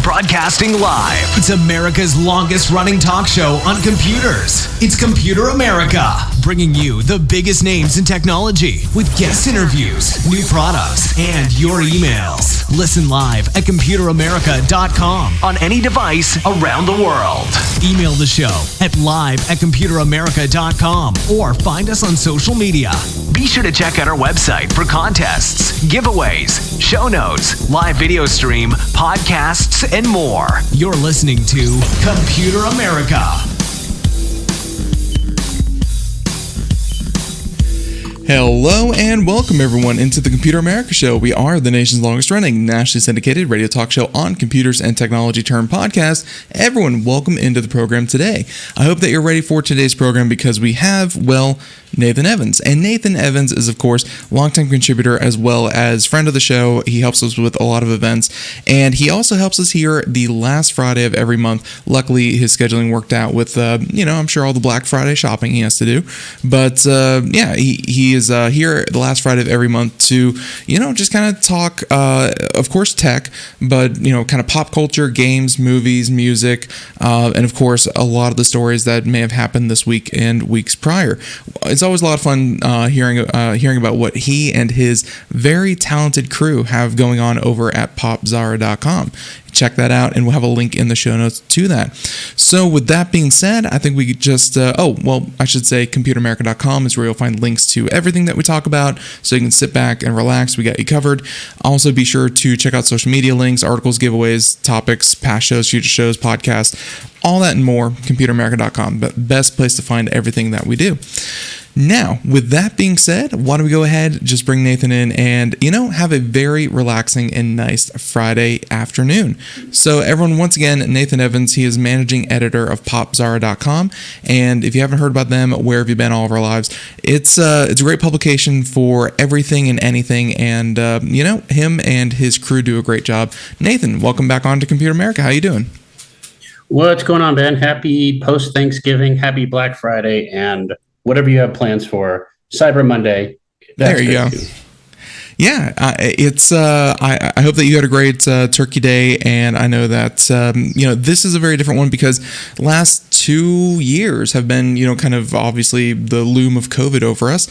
Broadcasting live. It's America's longest running talk show on computers. It's Computer America, bringing you the biggest names in technology with guest interviews, new products, and your emails. Listen live at computeramerica.com on any device around the world. Email the show at live@computeramerica.com or find us on social media. Be sure to check out our website for contests, giveaways, show notes, live video stream, podcasts, and more. You're listening to Computer America. Hello and welcome everyone into the Computer America Show. We are the nation's longest running, nationally syndicated radio talk show on computers and technology turned podcast. Everyone, welcome into the program today. I hope that you're ready for today's program because we have, well, Nathan Evans. And Nathan Evans is, of course, longtime contributor as well as friend of the show. He helps us with a lot of events. And he also helps us here the last Friday of every month. Luckily, his scheduling worked out with, I'm sure all the Black Friday shopping he has to do. But, he is here the last Friday of every month to, just kind of talk, of course, tech, but, kind of pop culture, games, movies, music, and, of course, a lot of the stories that may have happened this week and weeks prior. It's always a lot of fun hearing about what he and his very talented crew have going on over at Popzara.com. Check that out, and we'll have a link in the show notes to that. So with that being said, I think we could just, ComputerAmerica.com is where you'll find links to everything that we talk about, so you can sit back and relax. We got you covered. Also, be sure to check out social media links, articles, giveaways, topics, past shows, future shows, podcasts, all that and more, ComputerAmerica.com, the best place to find everything that we do. Now, with that being said, why don't we go ahead, just bring Nathan in and, have a very relaxing and nice Friday afternoon. So everyone, once again, Nathan Evans, he is managing editor of Popzara.com. And if you haven't heard about them, where have you been all of our lives? It's a great publication for everything and anything. And, him and his crew do a great job. Nathan, welcome back on to Computer America. How you doing? What's going on, Ben? Happy post-Thanksgiving, happy Black Friday, and whatever you have plans for Cyber Monday. There you go. Yeah, it's. I hope that you had a great Turkey Day, and I know that this is a very different one because last 2 years have been kind of obviously the loom of COVID over us.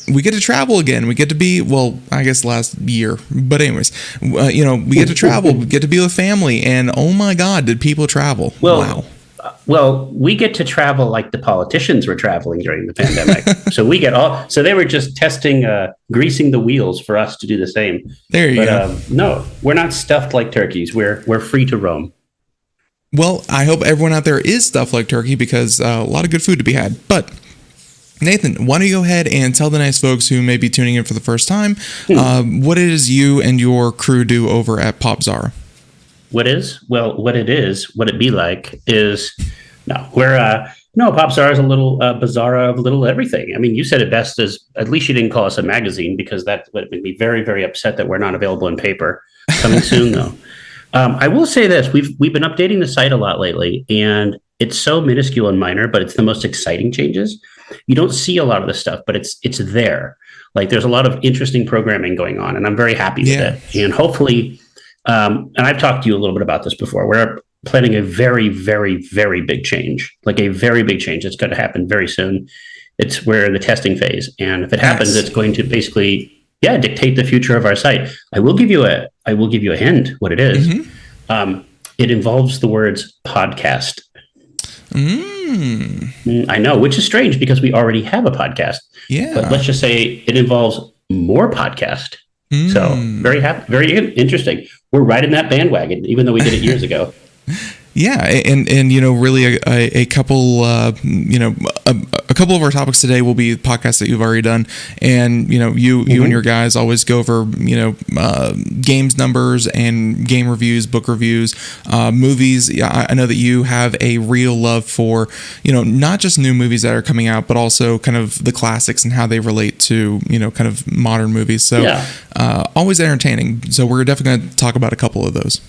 We get to travel again. We get to be I guess last year, but anyways, we get to travel. We get to be with family, and oh my God, did people travel? Wow. Well, we get to travel like the politicians were traveling during the pandemic. So they were just greasing the wheels for us to do the same. There you go. No, we're not stuffed like turkeys. We're free to roam. Well, I hope everyone out there is stuffed like turkey because a lot of good food to be had. But Nathan, why don't you go ahead and tell the nice folks who may be tuning in for the first time what it is you and your crew do over at Popzara. What it be like is, Popzara is a little Bazzara of a little everything. I mean, you said it best as, at least you didn't call us a magazine because that would make me very, very upset that we're not available in paper. Coming soon, though. I will say this, we've been updating the site a lot lately, and it's so minuscule and minor, but it's the most exciting changes. You don't see a lot of this stuff, but it's there. Like, there's a lot of interesting programming going on, and I'm very happy with it. And hopefully, and I've talked to you a little bit about this before. We're planning a very, very, very big change, like a very big change. It's going to happen very soon. We're in the testing phase. And if it happens, it's going to basically, dictate the future of our site. I will give you a hint what it is. Mm-hmm. It involves the words podcast. I know, which is strange because we already have a podcast. Yeah. But let's just say it involves more podcast. So very happy, very interesting. We're riding that bandwagon, even though we did it years ago. Yeah, and really a couple a couple of our topics today will be podcasts that you've already done, and you and your guys always go over games numbers and game reviews, book reviews, movies. Yeah, I know that you have a real love for not just new movies that are coming out, but also kind of the classics and how they relate to kind of modern movies. So always entertaining. So we're definitely going to talk about a couple of those.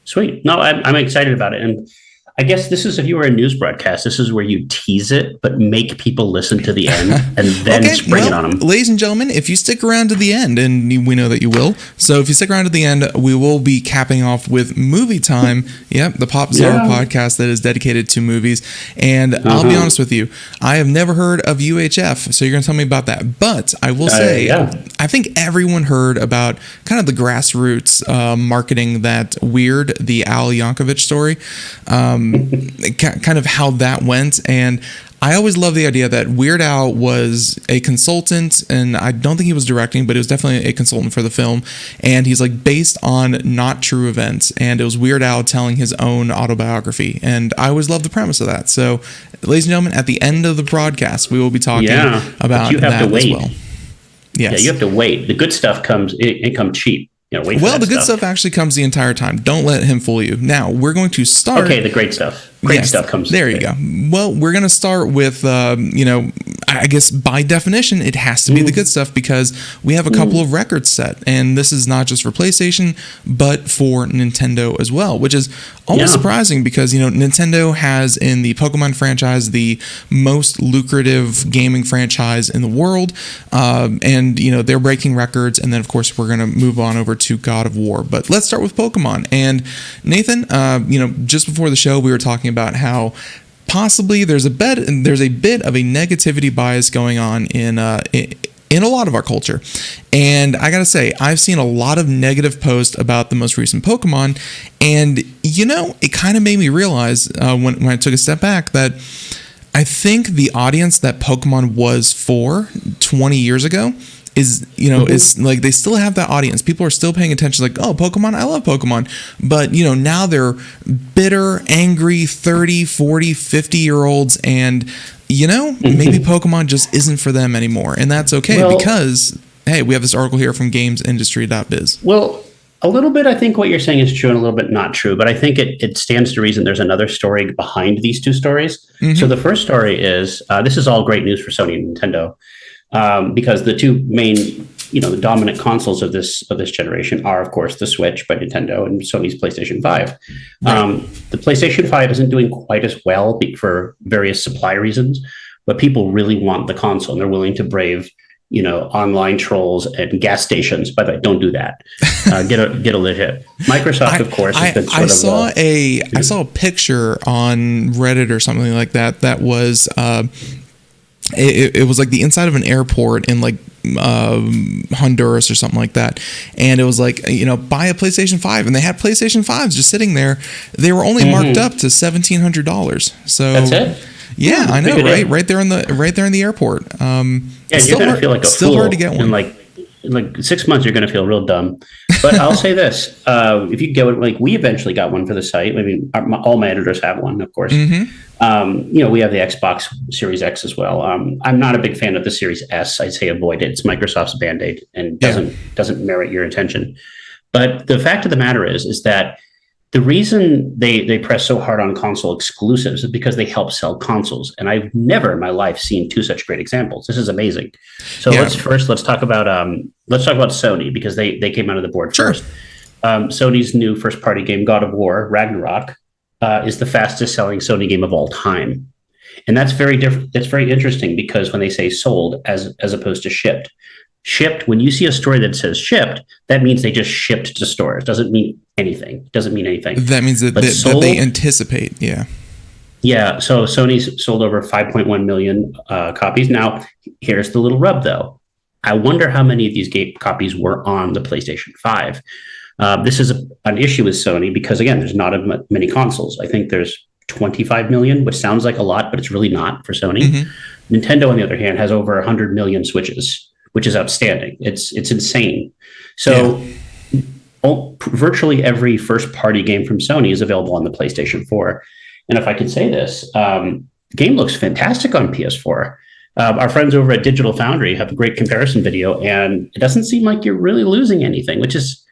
Sweet. No, I'm excited about it. And I guess this is, if you were a news broadcast, this is where you tease it, but make people listen to the end and then spring it on them. Ladies and gentlemen, if you stick around to the end, and we know that you will, so if you stick around to the end, we will be capping off with Movie Time. Yep, the Popzara podcast that is dedicated to movies. And I'll be honest with you, I have never heard of UHF, so you're going to tell me about that. But I will say, I think everyone heard about kind of the grassroots marketing that Weird, the Al Yankovic story, kind of how that went. And I always love the idea that Weird Al was a consultant, and I don't think he was directing, but he was definitely a consultant for the film. And he's like based on not true events. And it was Weird Al telling his own autobiography. And I always love the premise of that. So, ladies and gentlemen, at the end of the broadcast, we will be talking about that as well. Yes. Yeah, you have to wait. The good stuff comes, it comes cheap. Wait for the good stuff actually comes the entire time. Don't let him fool you. Now, we're going to start. Okay, the great stuff. Great stuff comes. There you go. Well, we're going to start with, I guess by definition, it has to be the good stuff because we have a couple of records set. And this is not just for PlayStation, but for Nintendo as well, which is almost surprising because, Nintendo has in the Pokemon franchise the most lucrative gaming franchise in the world. And they're breaking records. And then, of course, we're going to move on over to God of War. But let's start with Pokemon. And Nathan, just before the show, we were talking about how possibly there's a bit of a negativity bias going on in a lot of our culture. And I gotta say, I've seen a lot of negative posts about the most recent Pokemon, and it kind of made me realize when I took a step back that I think the audience that Pokemon was for 20 years ago is like they still have that audience. People are still paying attention, like, oh, Pokemon, I love Pokemon. But, now they're bitter, angry 30, 40, 50-year-olds, and, maybe Pokemon just isn't for them anymore. And that's okay because, hey, we have this article here from GamesIndustry.biz. Well, a little bit, I think what you're saying is true and a little bit not true, but I think it stands to reason there's another story behind these two stories. So the first story is, this is all great news for Sony and Nintendo. Because the two main, the dominant consoles of this generation are, of course, the Switch by Nintendo and Sony's PlayStation 5. Right. The PlayStation 5 isn't doing quite as well for various supply reasons, but people really want the console and they're willing to brave, online trolls and gas stations. By the way, don't do that. Get a legit. Microsoft, of course, has been I saw a picture on Reddit or something like that. That was. It was like the inside of an airport in like Honduras or something like that, and it was like buy a PlayStation 5, and they had PlayStation 5s just sitting there. They were only marked up to $1,700. So that's it. Yeah, I know, right? Right there in the airport. You're gonna feel like a still fool. Hard to get one. In like 6 months, you're gonna feel real dumb. But I'll say this: if you get one, we eventually got one for the site. I mean, all my editors have one, of course. We have the Xbox Series X as well. I'm not a big fan of the Series S. I'd say avoid it. It's Microsoft's Band-Aid and doesn't merit your attention. But the fact of the matter is that the reason they press so hard on console exclusives is because they help sell consoles. And I've never in my life seen two such great examples. This is amazing. So let's talk about Sony because they came out of the board first. Sony's new first-party game, God of War, Ragnarok, is the fastest selling Sony game of all time. And that's very different. That's very interesting because when they say sold as opposed to shipped, when you see a story that says shipped, that means they just shipped to stores. Doesn't mean anything. That means that they anticipate. Yeah. Yeah. So Sony's sold over 5.1 million copies. Now, here's the little rub, though. I wonder how many of these copies were on the PlayStation 5. This is an issue with Sony because, again, there's not many consoles. I think there's 25 million, which sounds like a lot, but it's really not for Sony. Nintendo, on the other hand, has over 100 million Switches, which is outstanding. It's insane. So virtually every first-party game from Sony is available on the PlayStation 4. And if I could say this, the game looks fantastic on PS4. Our friends over at Digital Foundry have a great comparison video, and it doesn't seem like you're really losing anything, which is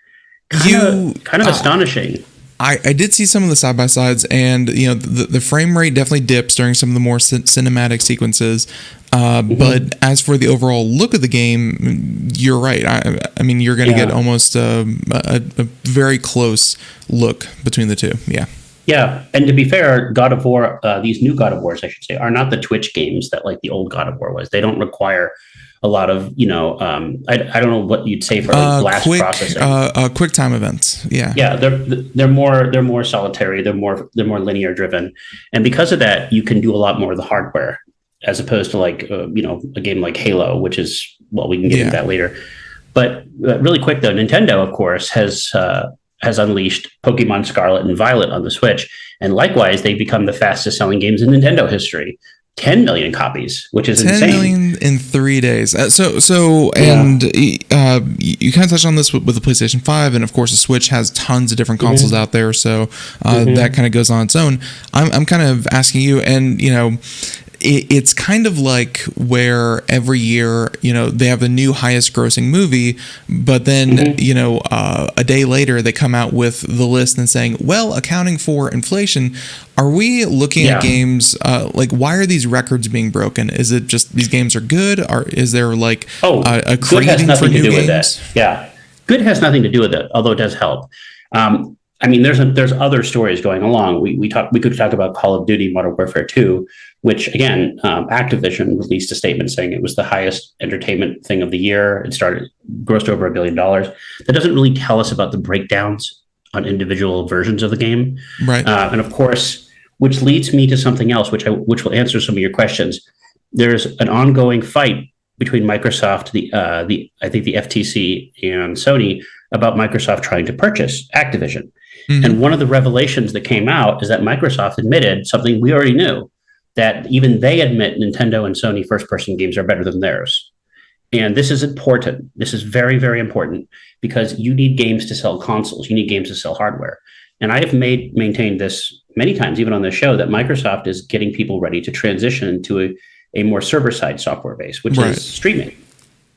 kind of astonishing. I did see some of the side-by-sides, and the frame rate definitely dips during some of the more cinematic sequences. But as for the overall look of the game, you're right. I mean, you're going to get almost a very close look between the two. Yeah. Yeah, and to be fair, God of War, these new God of Wars, I should say, are not the Twitch games that like the old God of War was. They don't require a lot of, I don't know what you'd say for like blast processing. Quick time events. Yeah. Yeah, they're more solitary. They're more linear driven, and because of that, you can do a lot more of the hardware as opposed to like a game like Halo, which is we can get into that later. But really quick though, Nintendo, of course, has unleashed Pokémon Scarlet and Violet on the Switch. And likewise, they've become the fastest selling games in Nintendo history. 10 million copies, which is 10 insane. 10 million in 3 days. And you kind of touched on this with the PlayStation 5. And of course, the Switch has tons of different consoles out there. So that kind of goes on its own. I'm kind of asking you, and, it's kind of like where every year, they have a new highest grossing movie, but then, a day later they come out with the list and saying, well, accounting for inflation, are we looking at games, why are these records being broken? Is it just these games are good, or is there a craving for new games? Yeah. Good has nothing to do with it, although it does help. There's other stories going along. We could talk about Call of Duty Modern Warfare 2, which again, Activision released a statement saying it was the highest entertainment thing of the year. It grossed over $1 billion. That doesn't really tell us about the breakdowns on individual versions of the game, right? And of course, which leads me to something else, which will answer some of your questions. There's an ongoing fight between Microsoft, the FTC, and Sony about Microsoft trying to purchase Activision. Mm-hmm. And one of the revelations that came out is that Microsoft admitted something we already knew, that even they admit Nintendo and Sony first-person games are better than theirs. And this is important. This is very, very important, because you need games to sell consoles. You need games to sell hardware. And I have maintained this many times, even on this show, that Microsoft is getting people ready to transition to a more server-side software base, which is streaming.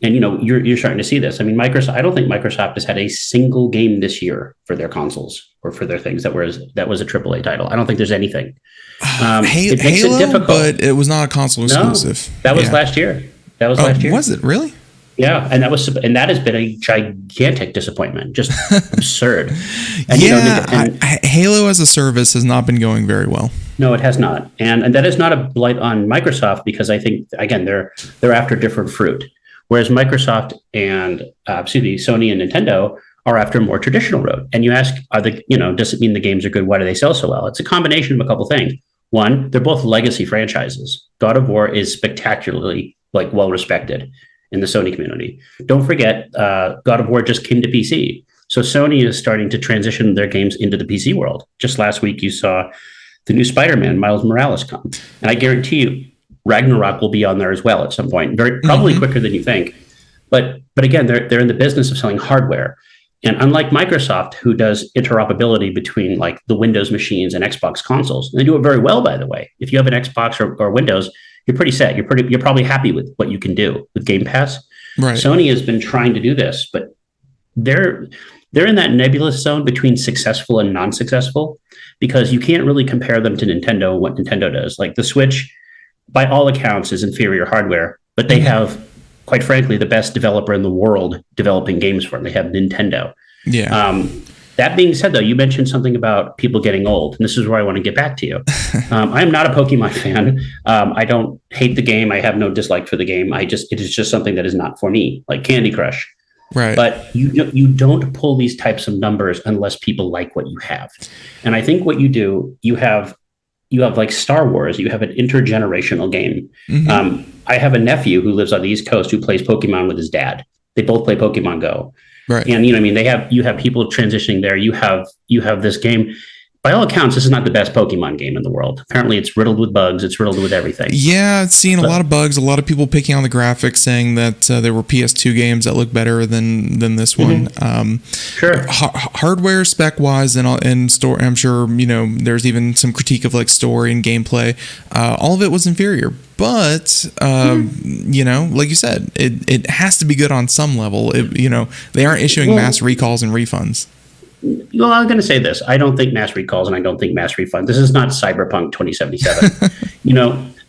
And you're starting to see this. I don't think Microsoft has had a single game this year for their consoles or for their things that was a AAA title. I don't think there's anything. It makes Halo, it difficult. but it was not a console exclusive. No, that was last year. Last year. Was it really? Yeah, and that has been a gigantic disappointment, just absurd. And, Halo as a service has not been going very well. No, it has not, and that is not a blight on Microsoft, because I think again they're after different fruit, whereas Microsoft and Sony and Nintendo are after a more traditional road. And you ask, does it mean the games are good? Why do they sell so well? It's a combination of a couple things. One, they're both legacy franchises. God of War is spectacularly well respected in the Sony community. Don't forget, God of War just came to PC. So Sony is starting to transition their games into the PC world. Just last week, you saw the new Spider-Man, Miles Morales, come. And I guarantee you, Ragnarok will be on there as well at some point, probably quicker than you think. But again, they're in the business of selling hardware. And unlike Microsoft, who does interoperability between the Windows machines and Xbox consoles, and they do it very well, by the way. If you have an Xbox or Windows, you're pretty set. You're probably happy with what you can do with Game Pass. Right. Sony has been trying to do this, but they're in that nebulous zone between successful and non-successful, because you can't really compare them to Nintendo and what Nintendo does. Like the Switch, by all accounts, is inferior hardware, but they have, quite frankly, the best developer in the world developing games for them. They have Nintendo. Yeah. That being said, though, you mentioned something about people getting old, and this is where I want to get back to you. I'm not a Pokemon fan. I don't hate the game. I have no dislike for the game. It is just something that is not for me, like Candy Crush. Right. But you don't pull these types of numbers unless people like what you have. And I think what you do, you have like Star Wars, you have an intergenerational game. Mm-hmm. I have a nephew who lives on the East Coast who plays Pokemon with his dad. They both play Pokemon Go. Right. And you have people transitioning there. You have this game. By all accounts, this is not the best Pokemon game in the world. Apparently, it's riddled with bugs. It's riddled with everything. Yeah, it's seen a lot of bugs. A lot of people picking on the graphics, saying that there were PS2 games that look better than this one. Sure. Hardware spec wise and store, I'm sure there's even some critique of story and gameplay. All of it was inferior, but like you said, it has to be good on some level. They aren't issuing mass recalls and refunds. Well, I'm going to say this. I don't think mass recalls and I don't think mass refunds. This is not Cyberpunk 2077.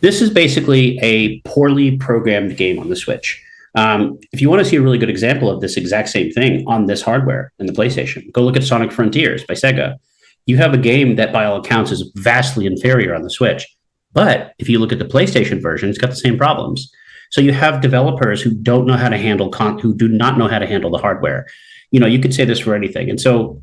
This is basically a poorly programmed game on the Switch. If you want to see a really good example of this exact same thing on this hardware in the PlayStation, go look at Sonic Frontiers by Sega. you have a game that by all accounts is vastly inferior on the Switch. But if you look at the PlayStation version, it's got the same problems. So you have developers who don't know how to handle who do not know how to handle the hardware. You could say this for anything. And so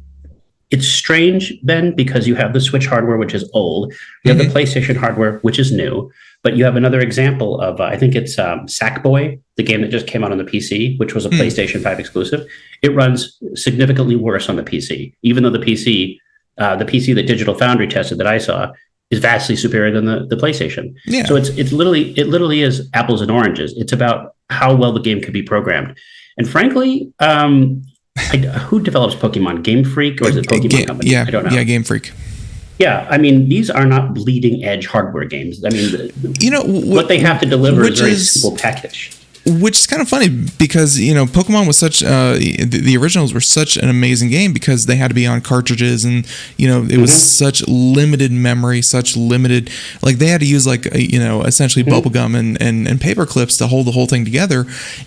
it's strange, Ben, because you have the Switch hardware, which is old. You have the PlayStation hardware, which is new. But you have another example of, I think it's Sackboy, the game that just came out on the PC, which was a PlayStation 5 exclusive. It runs significantly worse on the PC, even though the PC that Digital Foundry tested that I saw is vastly superior than the PlayStation. Yeah. So it literally is apples and oranges. It's about how well the game could be programmed. And frankly, who develops Pokemon? Game Freak, or is it Pokemon Company? Yeah, I don't know. Yeah, Game Freak. Yeah, I mean, these are not bleeding edge hardware games. I mean, what they have to deliver is a very simple package. Which is kind of funny because, Pokemon was such, the originals were such an amazing game because they had to be on cartridges and, it was such limited memory, such limited, like they had to use essentially bubblegum and paper clips to hold the whole thing together.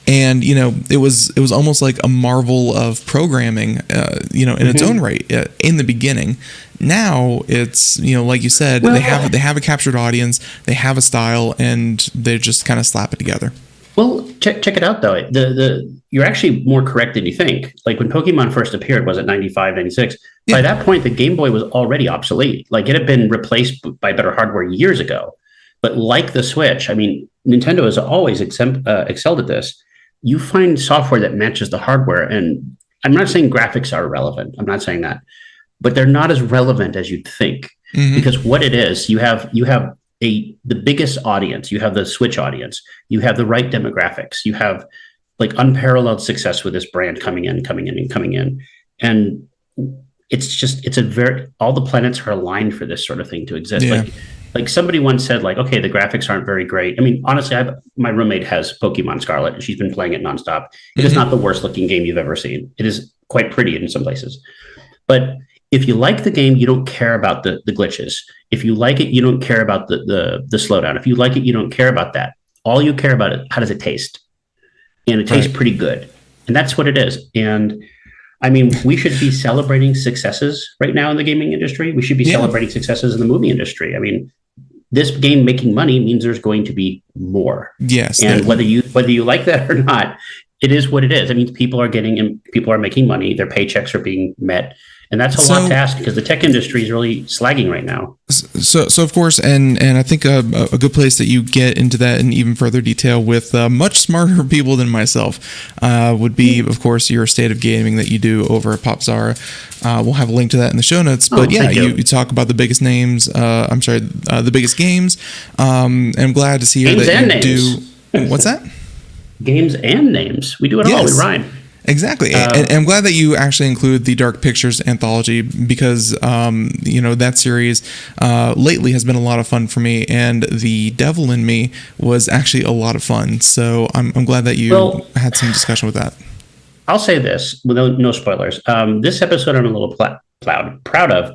And, it was almost like a marvel of programming, in its own right in the beginning. Now it's, like you said, they have a captured audience, they have a style, and they just kind of slap it together. Well, check it out, though. You're actually more correct than you think. Like when Pokemon first appeared, was it 95, 96? Yeah. By that point, the Game Boy was already obsolete. Like it had been replaced by better hardware years ago. But like the Switch, I mean, Nintendo has always excelled at this. You find software that matches the hardware. And I'm not saying graphics are irrelevant. I'm not saying that. But they're not as relevant as you'd think. Because what it is, you have the biggest audience. You have the Switch audience. You have the right demographics. You have like unparalleled success with this brand coming in. And all the planets are aligned for this sort of thing to exist. Yeah. Like somebody once said, like, okay, the graphics aren't very great. I mean, honestly, my roommate has Pokemon Scarlet and she's been playing it nonstop. It is not the worst looking game you've ever seen. It is quite pretty in some places. But if you like the game, you don't care about the glitches. If you like it, you don't care about the slowdown. If you like it, you don't care about that. All you care about is how does it taste? And it tastes pretty good. And that's what it is. And I mean, we should be celebrating successes right now in the gaming industry. We should be celebrating successes in the movie industry. I mean, this game making money means there's going to be more. Yes. And whether you like that or not, it is what it is. It means people are making money. Their paychecks are being met. And that's a lot to ask because the tech industry is really slagging right now. So of course, and I think a good place that you get into that in even further detail with much smarter people than myself would be, of course, your state of gaming that you do over at Popzara. We'll have a link to that in the show notes. But you talk about the biggest names. The biggest games. I'm glad to see here that you do. What's that? Games and names. We do it all. We rhyme. Exactly. And I'm glad that you actually include the Dark Pictures anthology because, that series lately has been a lot of fun for me. And The Devil in Me was actually a lot of fun. So I'm glad that you had some discussion with that. I'll say this, with no spoilers. This episode I'm a little proud of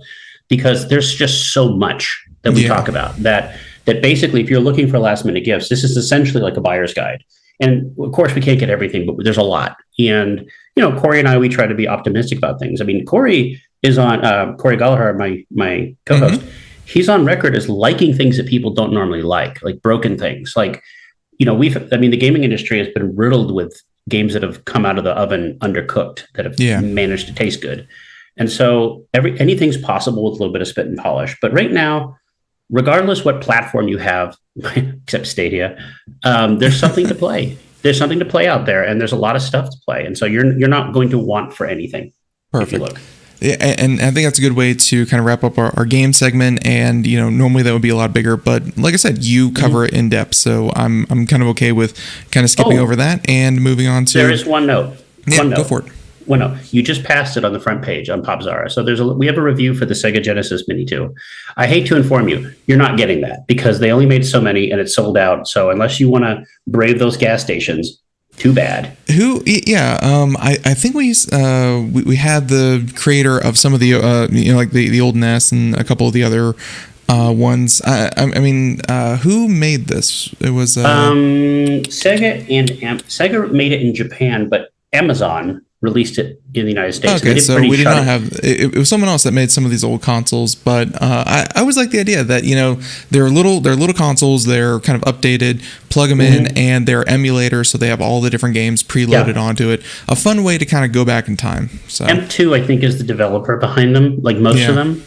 because there's just so much that we talk about that basically if you're looking for last minute gifts, this is essentially like a buyer's guide. And of course, we can't get everything, but there's a lot. And, Corey and I, we try to be optimistic about things. I mean, Corey is on, Corey Gallagher, my co-host, he's on record as liking things that people don't normally like broken things. Like, the gaming industry has been riddled with games that have come out of the oven undercooked that have managed to taste good. And so anything's possible with a little bit of spit and polish. But right now, regardless what platform you have, except Stadia, there's something to play. There's something to play out there, and there's a lot of stuff to play. And so you're not going to want for anything. Perfect. If you look. Yeah, and I think that's a good way to kind of wrap up our game segment. And normally that would be a lot bigger, but like I said, you cover it in depth, so I'm kind of okay with kind of skipping over that and moving on to. There is one note. Go for it. Well, no, you just passed it on the front page on Popzara. So we have a review for the Sega Genesis Mini 2. I hate to inform you, you're not getting that because they only made so many and it's sold out. So unless you want to brave those gas stations, too bad. I think we had the creator of some of the like the old NES and a couple of the other ones. Who made this? It was Sega Sega made it in Japan, but Amazon released it in the United States. Okay, so we did not have it was someone else that made some of these old consoles, but I always like the idea that they're little consoles, they're kind of updated, plug them in, and they're emulators, so they have all the different games preloaded onto it. A fun way to kind of go back in time. So M2, I think, is the developer behind them, like most of them,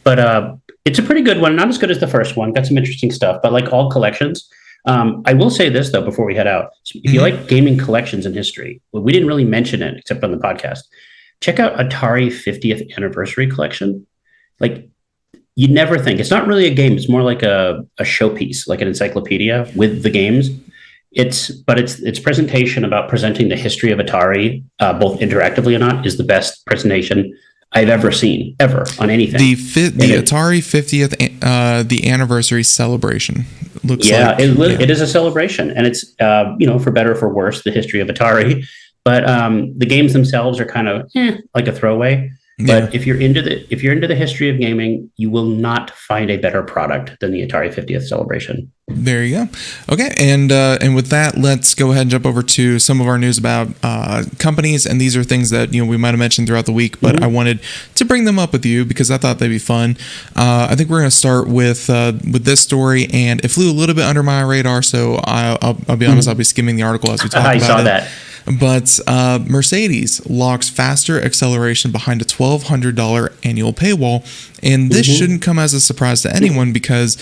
but it's a pretty good one. Not as good as the first one. Got some interesting stuff, but like all collections. I will say this, though, before we head out. If you like gaming collections in history, well, we didn't really mention it except on the podcast. Check out Atari 50th Anniversary Collection. Like, you'd never think. It's not really a game. It's more like a showpiece, like an encyclopedia with the games. Its presentation about presenting the history of Atari, both interactively or not, is the best presentation I've ever seen, ever, on anything. The Atari 50th, the anniversary celebration. Looks like, it is a celebration, and it's for better or for worse, the history of Atari. But the games themselves are kind of like a throwaway. But if you're into the history of gaming, you will not find a better product than the Atari 50th celebration. There you go. Okay, and with that, let's go ahead and jump over to some of our news about companies. And these are things that we might have mentioned throughout the week, but I wanted to bring them up with you because I thought they'd be fun. I think we're going to start with this story, and it flew a little bit under my radar, so I'll be honest, I'll be skimming the article as we talk about it. I saw that. But Mercedes locks faster acceleration behind a $1,200 annual paywall. And this shouldn't come as a surprise to anyone because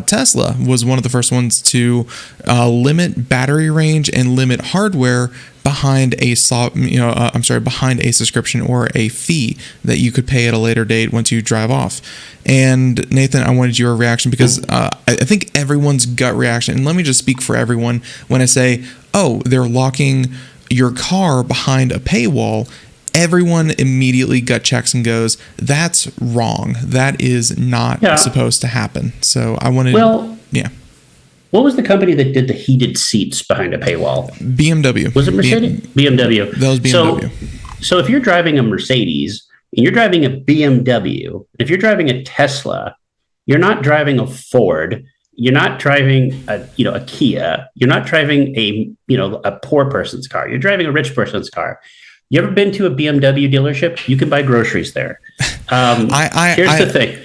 Tesla was one of the first ones to limit battery range and limit hardware behind a behind a subscription or a fee that you could pay at a later date once you drive off. And Nathan, I wanted your reaction because I think everyone's gut reaction, and let me just speak for everyone when I say, oh, they're locking your car behind a paywall. Everyone immediately gut checks and goes, that's wrong. That is not supposed to happen. So I wanted, What was the company that did the heated seats behind a paywall? BMW. Was it Mercedes? BMW. That was BMW. So if you're driving a Mercedes and you're driving a BMW, if you're driving a Tesla, you're not driving a Ford. You're not driving a Kia. You're not driving a poor person's car. You're driving a rich person's car. You ever been to a BMW dealership? You can buy groceries there. Here's the thing.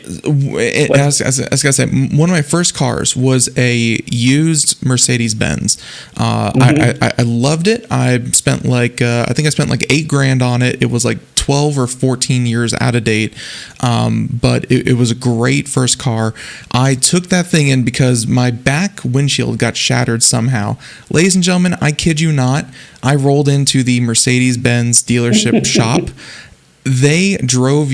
I was gonna say, one of my first cars was a used Mercedes Benz. I loved it. I spent like $8,000 on it. It was like 12 or 14 years out of date. But it was a great first car. I took that thing in because my back windshield got shattered somehow. Ladies and gentlemen, I kid you not, I rolled into the Mercedes-Benz dealership shop. They drive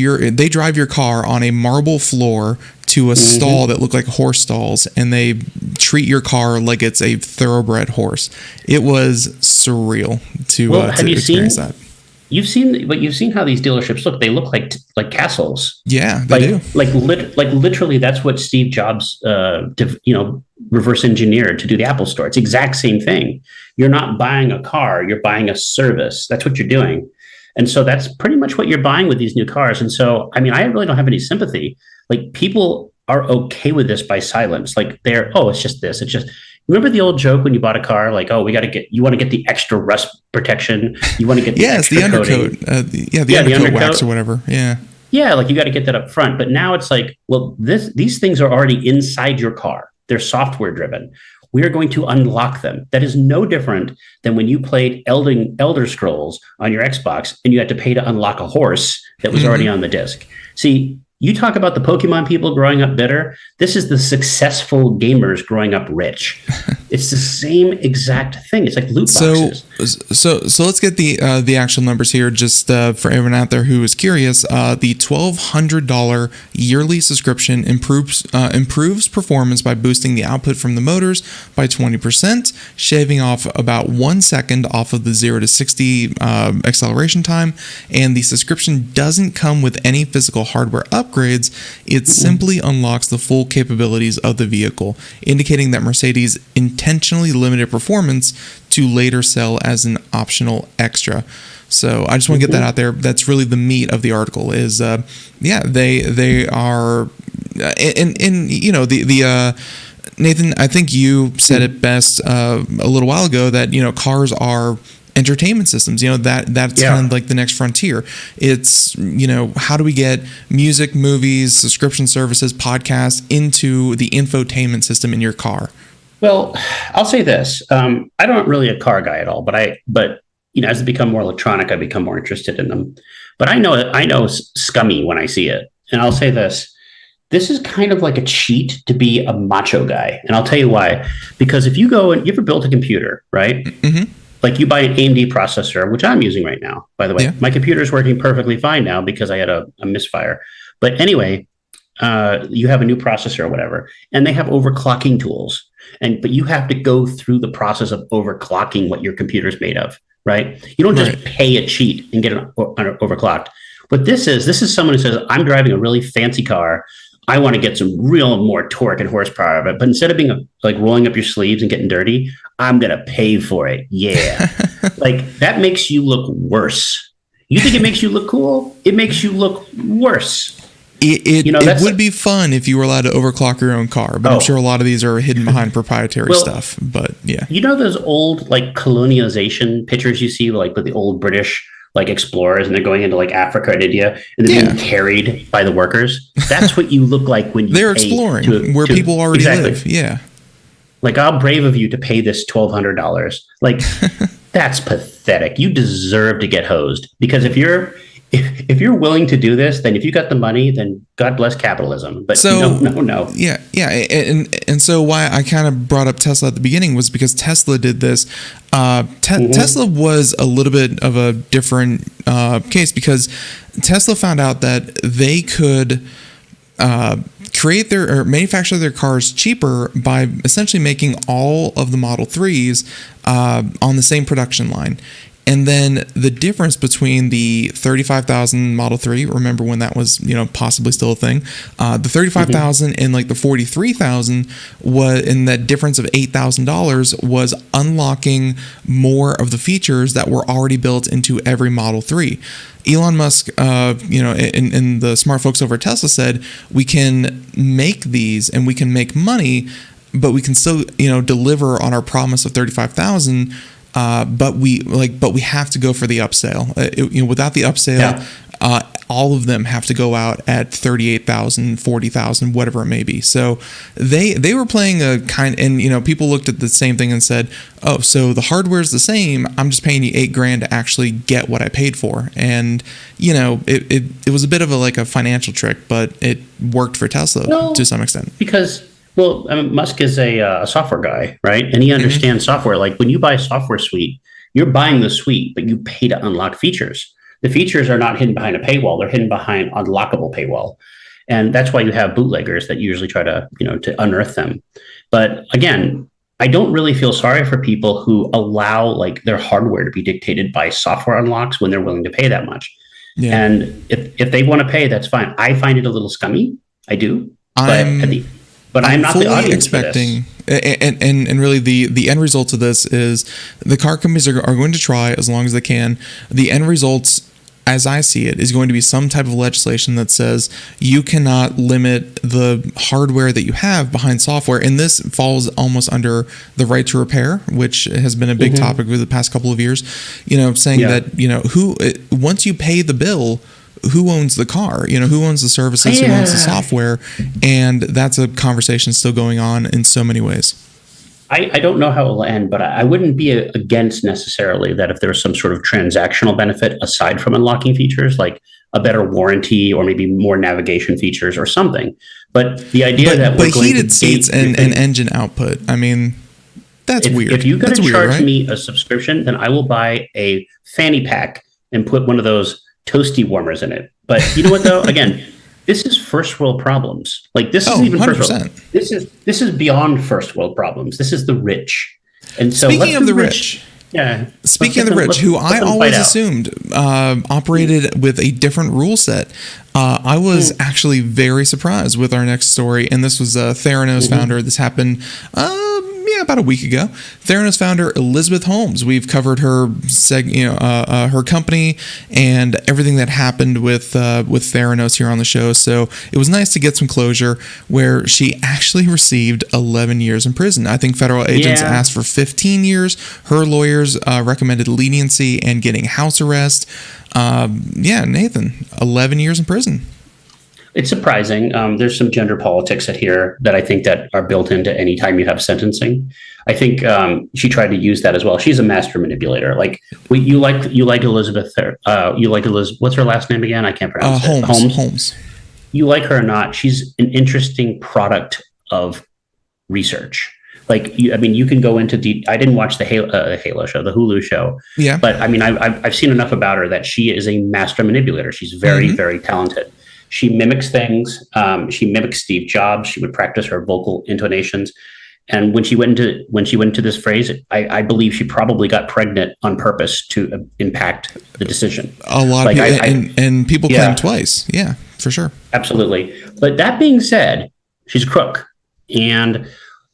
your car on a marble floor to a stall that looked like horse stalls, and they treat your car like it's a thoroughbred horse. It was surreal to experience that. You've seen how these dealerships look. They look like castles. Yeah, they do. Literally, that's what Steve Jobs, reverse engineered to do the Apple Store. It's the exact same thing. You're not buying a car. You're buying a service. That's what you're doing. And so that's pretty much what you're buying with these new cars. And so, I mean, I really don't have any sympathy. Like, people are okay with this by silence. Like, it's just this. It's just, remember the old joke when you bought a car, like, oh, you want to get the extra rust protection. You want to get the extra the undercoat. The undercoat wax or whatever. Yeah. Yeah, like you got to get that up front. But now it's like, well, these things are already inside your car. They're software driven. We are going to unlock them. That is no different than when you played Elder Scrolls on your Xbox and you had to pay to unlock a horse that was already on the disc. See, you talk about the Pokemon people growing up bitter. This is the successful gamers growing up rich. It's the same exact thing. It's like loot boxes. So let's get the actual numbers here, just for everyone out there who is curious. The $1,200 yearly subscription improves performance by boosting the output from the motors by 20%, shaving off about 1 second off of the 0 to 60 acceleration time. And the subscription doesn't come with any physical hardware upgrades. It simply unlocks the full capabilities of the vehicle, indicating that Mercedes intentionally limited performance to later sell as an optional extra. So I just want to get that out there. That's really the meat of the article is, they are, Nathan, I think you said it best a little while ago that, cars are entertainment systems. That's kind of like the next frontier. It's, how do we get music, movies, subscription services, podcasts into the infotainment system in your car? Well, I'll say this. I'm not really a car guy at all, but as they become more electronic, I become more interested in them. But I know scummy when I see it. And I'll say this. This is kind of like a cheat to be a macho guy. And I'll tell you why. Because if you go and you ever built a computer, right? Mm-hmm. Like you buy an AMD processor, which I'm using right now, by the way. Yeah. My computer is working perfectly fine now because I had a misfire. But anyway, you have a new processor or whatever, and they have overclocking tools. But you have to go through the process of overclocking what your computer's made of, right? You don't just pay a cheat and get an overclocked. What this is someone who says, I'm driving a really fancy car. I want to get some real more torque and horsepower of it. But instead of being like rolling up your sleeves and getting dirty, I'm going to pay for it. Yeah. Like that makes you look worse. You think it makes you look cool? It makes you look worse. It would be fun if you were allowed to overclock your own car, but I'm sure a lot of these are hidden behind proprietary stuff. But yeah. Those old like colonialization pictures you see, like with the old British like explorers, and they're going into like Africa and India, and they're being carried by the workers. That's what you look like when they're exploring where people already live. Yeah. Like, how brave of you to pay this $1,200. Like, that's pathetic. You deserve to get hosed, because if you're willing to do this, then if you got the money, then God bless capitalism. But no. Yeah. And so why I kind of brought up Tesla at the beginning was because Tesla did this. Tesla was a little bit of a different case, because Tesla found out that they could manufacture their cars cheaper by essentially making all of the Model 3s on the same production line. And then the difference between the 35,000 Model 3, remember when that was, possibly still a thing, the 35,000 and like the 43,000 was, in that difference of $8,000 was unlocking more of the features that were already built into every Model 3. Elon Musk, and the smart folks over at Tesla said, we can make these and we can make money, but we can still, deliver on our promise of 35,000. But we have to go for the upsell. Without the upsell, all of them have to go out at 38,000, 40,000, whatever it may be. So they were playing a kind, and people looked at the same thing and said, "Oh, so the hardware's the same. I'm just paying you $8,000 to actually get what I paid for." And it was a bit of a financial trick, but it worked for Tesla to some extent. Because Musk is a software guy, right? And he understands software. Like when you buy a software suite, you're buying the suite, but you pay to unlock features. The features are not hidden behind a paywall. They're hidden behind unlockable paywall. And that's why you have bootleggers that usually try to unearth them. But again, I don't really feel sorry for people who allow their hardware to be dictated by software unlocks when they're willing to pay that much. Yeah. And if they want to pay, that's fine. I find it a little scummy. I do. But I'm not the audience expecting, for this. And really the end result of this is the car companies are going to try as long as they can. The end results, as I see it, is going to be some type of legislation that says you cannot limit the hardware that you have behind software. And this falls almost under the right to repair, which has been a big topic over the past couple of years, saying that, once you pay the bill, who owns the car? Who owns the services? Who owns the software? And that's a conversation still going on in so many ways. I don't know how it will end, but I wouldn't be against necessarily that if there's some sort of transactional benefit aside from unlocking features, like a better warranty or maybe more navigation features or something. But the idea that we're going heated seats and engine output, that's weird. If you're going to charge me a subscription, then I will buy a fanny pack and put one of those toasty warmers in it. But you know what though? Again, this is first world problems. This isn't even 100%. First world. This is beyond first world problems. This is the rich. And so speaking of the rich, speaking of the rich, who I always assumed operated with a different rule set, I was actually very surprised with our next story. And this was Theranos founder. This happened about a week ago. Theranos founder Elizabeth Holmes. We've covered her her company and everything that happened with Theranos here on the show. So it was nice to get some closure where she actually received 11 years in prison. I think federal agents asked for 15 years. Her lawyers recommended leniency and getting house arrest. Nathan, 11 years in prison. It's surprising. There's some gender politics that I think that are built into any time you have sentencing. I think she tried to use that as well. She's a master manipulator. Like you like Elizabeth. You like Elizabeth. What's her last name again? I can't pronounce it. Holmes. You like her or not? She's an interesting product of research. Like you can go into deep. I didn't watch the Halo show, the Hulu show. Yeah. But I mean, I've seen enough about her that she is a master manipulator. She's very, very talented. She mimics things. She mimics Steve Jobs. She would practice her vocal intonations. And when she went into this phrase, I believe she probably got pregnant on purpose to impact the decision. A lot of people, and people claim twice. Yeah, for sure. Absolutely. But that being said, she's a crook. And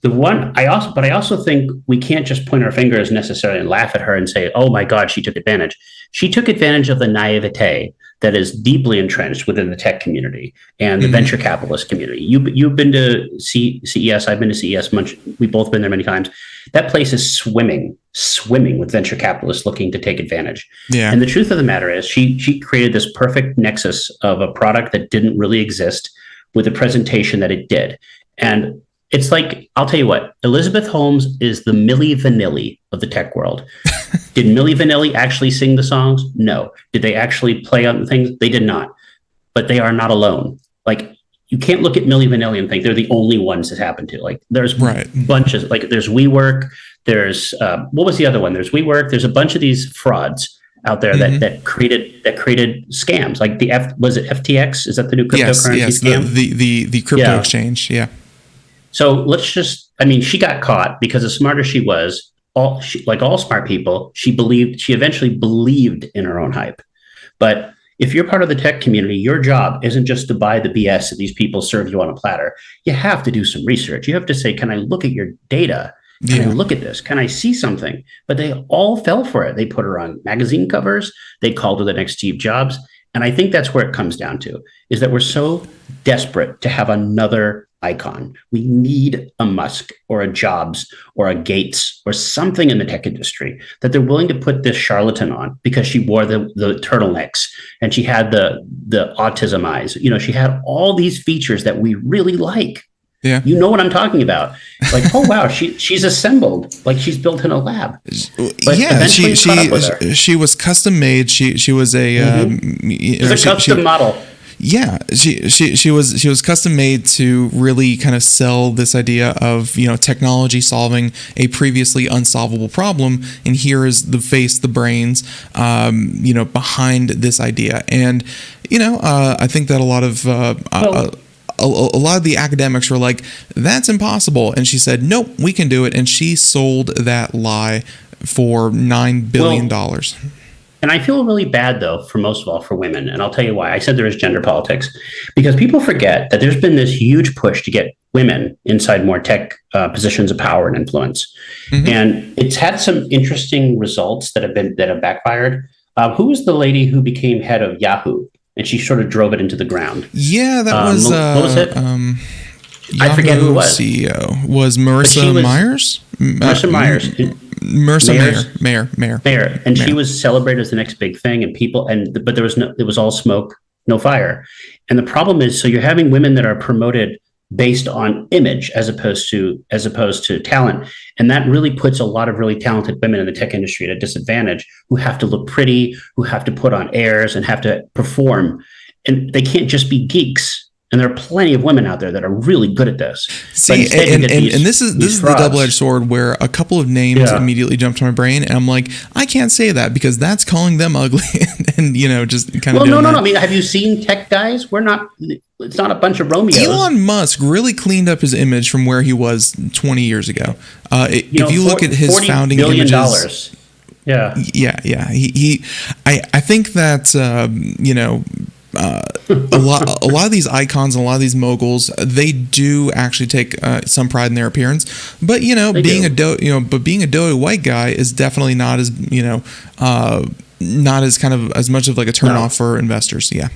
I also think we can't just point our fingers necessarily and laugh at her and say, "Oh my God, she took advantage." She took advantage of the naivete that is deeply entrenched within the tech community and the venture capitalist community. You've been to CES. I've been to CES much. We've both been there many times. That place is swimming with venture capitalists looking to take advantage. Yeah. And the truth of the matter is, she created this perfect nexus of a product that didn't really exist with a presentation that it did. And it's like, I'll tell you what, Elizabeth Holmes is the Milli Vanilli of the tech world. Did Milli Vanilli actually sing the songs? No. Did they actually play on things? They did not. But they are not alone. Like, you can't look at Milli Vanilli and think they're the only ones this happened to. Like, there's bunches. Like, there's WeWork. There's what was the other one? There's WeWork. There's a bunch of these frauds out there that created scams. Like was it FTX? Is that the new cryptocurrency scam? The crypto exchange. Yeah. So she got caught because as smart as she was, like all smart people, she eventually believed in her own hype. But if you're part of the tech community, your job isn't just to buy the BS that these people serve you on a platter. You have to do some research. You have to say, can I look at your data? Can I look at this? Can I see something? But they all fell for it. They put her on magazine covers. They called her the next Steve Jobs. And I think that's where it comes down to, is that we're so desperate to have another icon. We need a Musk or a Jobs or a Gates or something in the tech industry that they're willing to put this charlatan on because she wore the turtlenecks and she had the autism eyes. She had all these features that we really like. Yeah. You know what I'm talking about. Like, oh wow, she's assembled, like she's built in a lab. But she was custom made. She was a custom model. Yeah, she was custom made to really kind of sell this idea of technology solving a previously unsolvable problem, and here is the brains behind this idea. And I think that a lot of the academics were like, that's impossible, and she said, nope, we can do it, and she sold that lie for $9 billion. And I feel really bad, though, most of all, for women. And I'll tell you why. I said there is gender politics. Because people forget that there's been this huge push to get women inside more tech positions of power and influence. Mm-hmm. And it's had some interesting results that have backfired. Who was the lady who became head of Yahoo? And she sort of drove it into the ground. Yeah, that was... what was it? I forget who it was. CEO. Was Marissa Myers? Marissa Myers. Mayor. And she was celebrated as the next big thing, but it was all smoke, no fire. And the problem is, so you're having women that are promoted based on image as opposed to talent. And that really puts a lot of really talented women in the tech industry at a disadvantage, who have to look pretty, who have to put on airs and have to perform. And they can't just be geeks. And there are plenty of women out there that are really good at this. See, and this is the double-edged sword where a couple of names immediately jumped to my brain, and I'm like, I can't say that because that's calling them ugly, and just kind of. Well, no. I mean, have you seen tech guys? It's not a bunch of Romeos. Elon Musk really cleaned up his image from where he was 20 years ago. If you look at his founding images. $40 billion. Yeah. He I think that a lot of these icons and a lot of these moguls, they do actually take some pride in their appearance. But being a doughy white guy is definitely not as not as kind of as much of like a turnoff for investors. Yeah,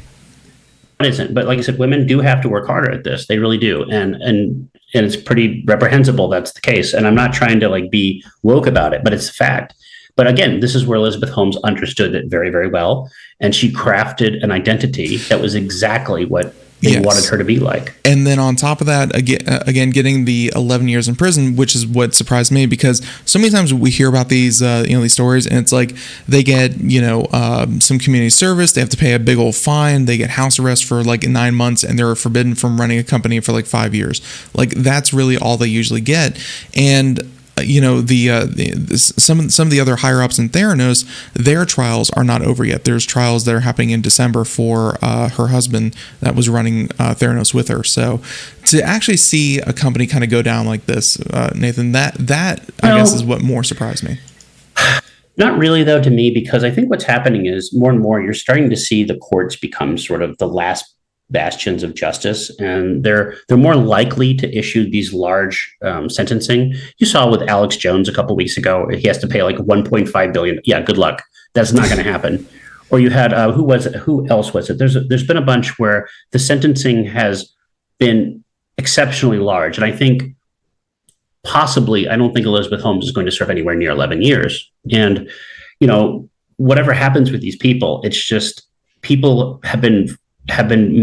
it isn't. But like I said, women do have to work harder at this. They really do, and it's pretty reprehensible that's the case. And I'm not trying to like be woke about it, but it's a fact. But again, this is where Elizabeth Holmes understood it very, very well. And she crafted an identity that was exactly what they wanted her to be like. And then on top of that, again, getting the 11 years in prison, which is what surprised me, because so many times we hear about these, these stories, and it's like they get, some community service, they have to pay a big old fine, they get house arrest for like 9 months, and they're forbidden from running a company for like 5 years. Like that's really all they usually get. And some of the other higher ups in Theranos, their trials are not over yet. There's trials that are happening in December for her husband that was running Theranos with her. So to actually see a company kind of go down like this, Nathan, that I guess is what more surprised me. Not really, though, to me, because I think what's happening is more and more you're starting to see the courts become sort of the last bastions of justice, and they're more likely to issue these large sentencing. You saw with Alex Jones a couple of weeks ago, he has to pay like 1.5 billion. Yeah, good luck. That's not going to happen. Or you had who else was it? There's been a bunch where the sentencing has been exceptionally large, and I think possibly I don't think Elizabeth Holmes is going to serve anywhere near 11 years. And whatever happens with these people, it's just people have been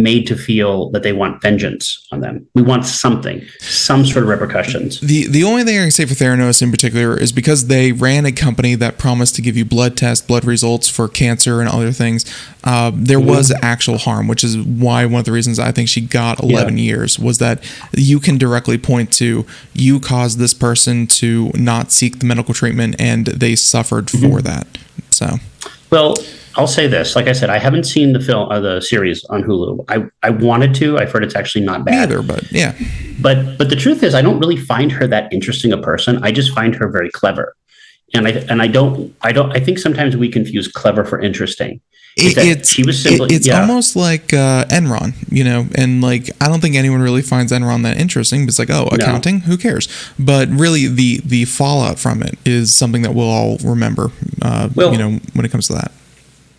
made to feel that they want vengeance on them. We want some sort of repercussions. The only thing I can say for Theranos in particular is because they ran a company that promised to give you blood results for cancer and other things. There was actual harm, which is why one of the reasons I think she got 11 years was that you can directly point to you caused this person to not seek the medical treatment, and they suffered for that. So, well, I'll say this. Like I said, I haven't seen the series on Hulu. I wanted to. I've heard it's actually not bad. Neither, but yeah. But the truth is, I don't really find her that interesting a person. I just find her very clever, and I think sometimes we confuse clever for interesting. It's almost like Enron, and like I don't think anyone really finds Enron that interesting. But it's like, accounting, who cares? But really, the fallout from it is something that we'll all remember. When it comes to that.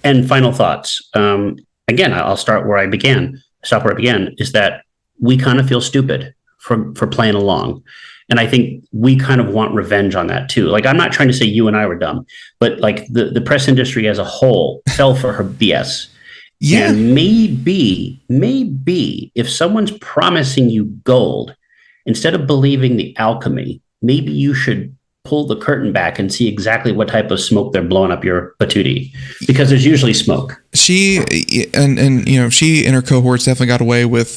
And final thoughts. Again, I'll start where I began. Stop where I began. Is that we kind of feel stupid for playing along, and I think we kind of want revenge on that too. Like I'm not trying to say you and I were dumb, but like the press industry as a whole fell for her BS. Yeah. And maybe if someone's promising you gold, instead of believing the alchemy, maybe you should pull the curtain back and see exactly what type of smoke they're blowing up your patootie, because there's usually smoke. She and her cohorts definitely got away with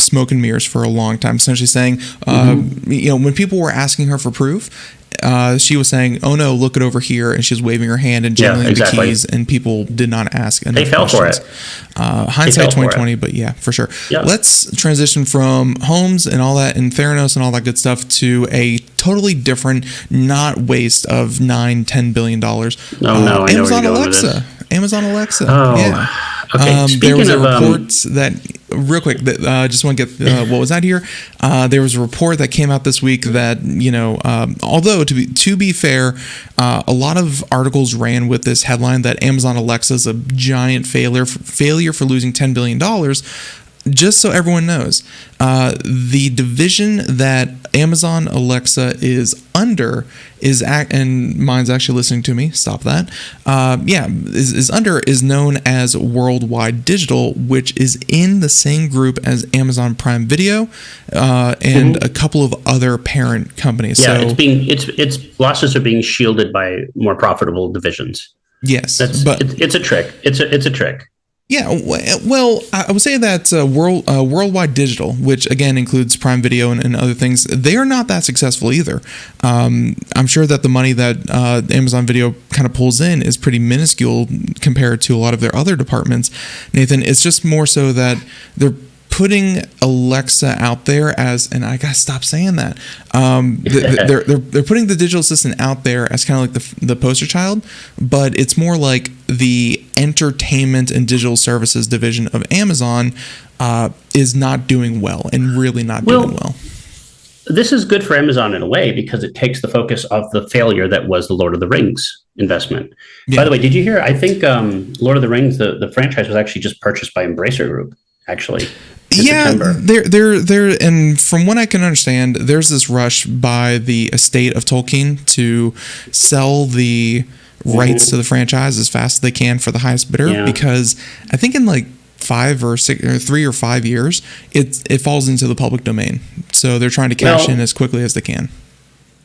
smoke and mirrors for a long time, essentially saying, when people were asking her for proof, she was saying, "Oh no, look it over here," and she's waving her hand and jingling the keys, and people did not ask enough questions. They fell for it. Hindsight 2020, but yeah, for sure. Yeah. Let's transition from Holmes and all that, and Theranos and all that good stuff, to a totally different, not waste of $9-10 billion. No, Amazon Alexa. Amazon Alexa. Oh, yeah. Okay. There was a report that, real quick, just want to get what was out here. There was a report that came out this week that, although to be fair, a lot of articles ran with this headline that Amazon Alexa is a giant failure for losing $10 billion. Just so everyone knows, the division that Amazon Alexa is under and mine's actually listening to me. Stop that. Is known as Worldwide Digital, which is in the same group as Amazon Prime Video and a couple of other parent companies. Yeah, so its losses are being shielded by more profitable divisions. Yes, it's a trick. It's a trick. Yeah, well, I would say that Worldwide Digital, which again includes Prime Video and other things, they are not that successful either. I'm sure that the money that Amazon Video kind of pulls in is pretty minuscule compared to a lot of their other departments. Nathan, it's just more so that they're putting Alexa out there as, and I gotta stop saying that. They're putting the digital assistant out there as kind of like the poster child, but it's more like the entertainment and digital services division of Amazon is not doing well, and really not doing well. This is good for Amazon in a way because it takes the focus of the failure that was the Lord of the Rings investment. Yeah. By the way, did you hear? I think Lord of the Rings, the franchise, was actually just purchased by Embracer Group. Actually, September. There, and from what I can understand, there's this rush by the estate of Tolkien to sell the rights to the franchise as fast as they can for the highest bidder, because I think in like 5 or 6 or 3 or 5 years, it falls into the public domain. So they're trying to cash in as quickly as they can.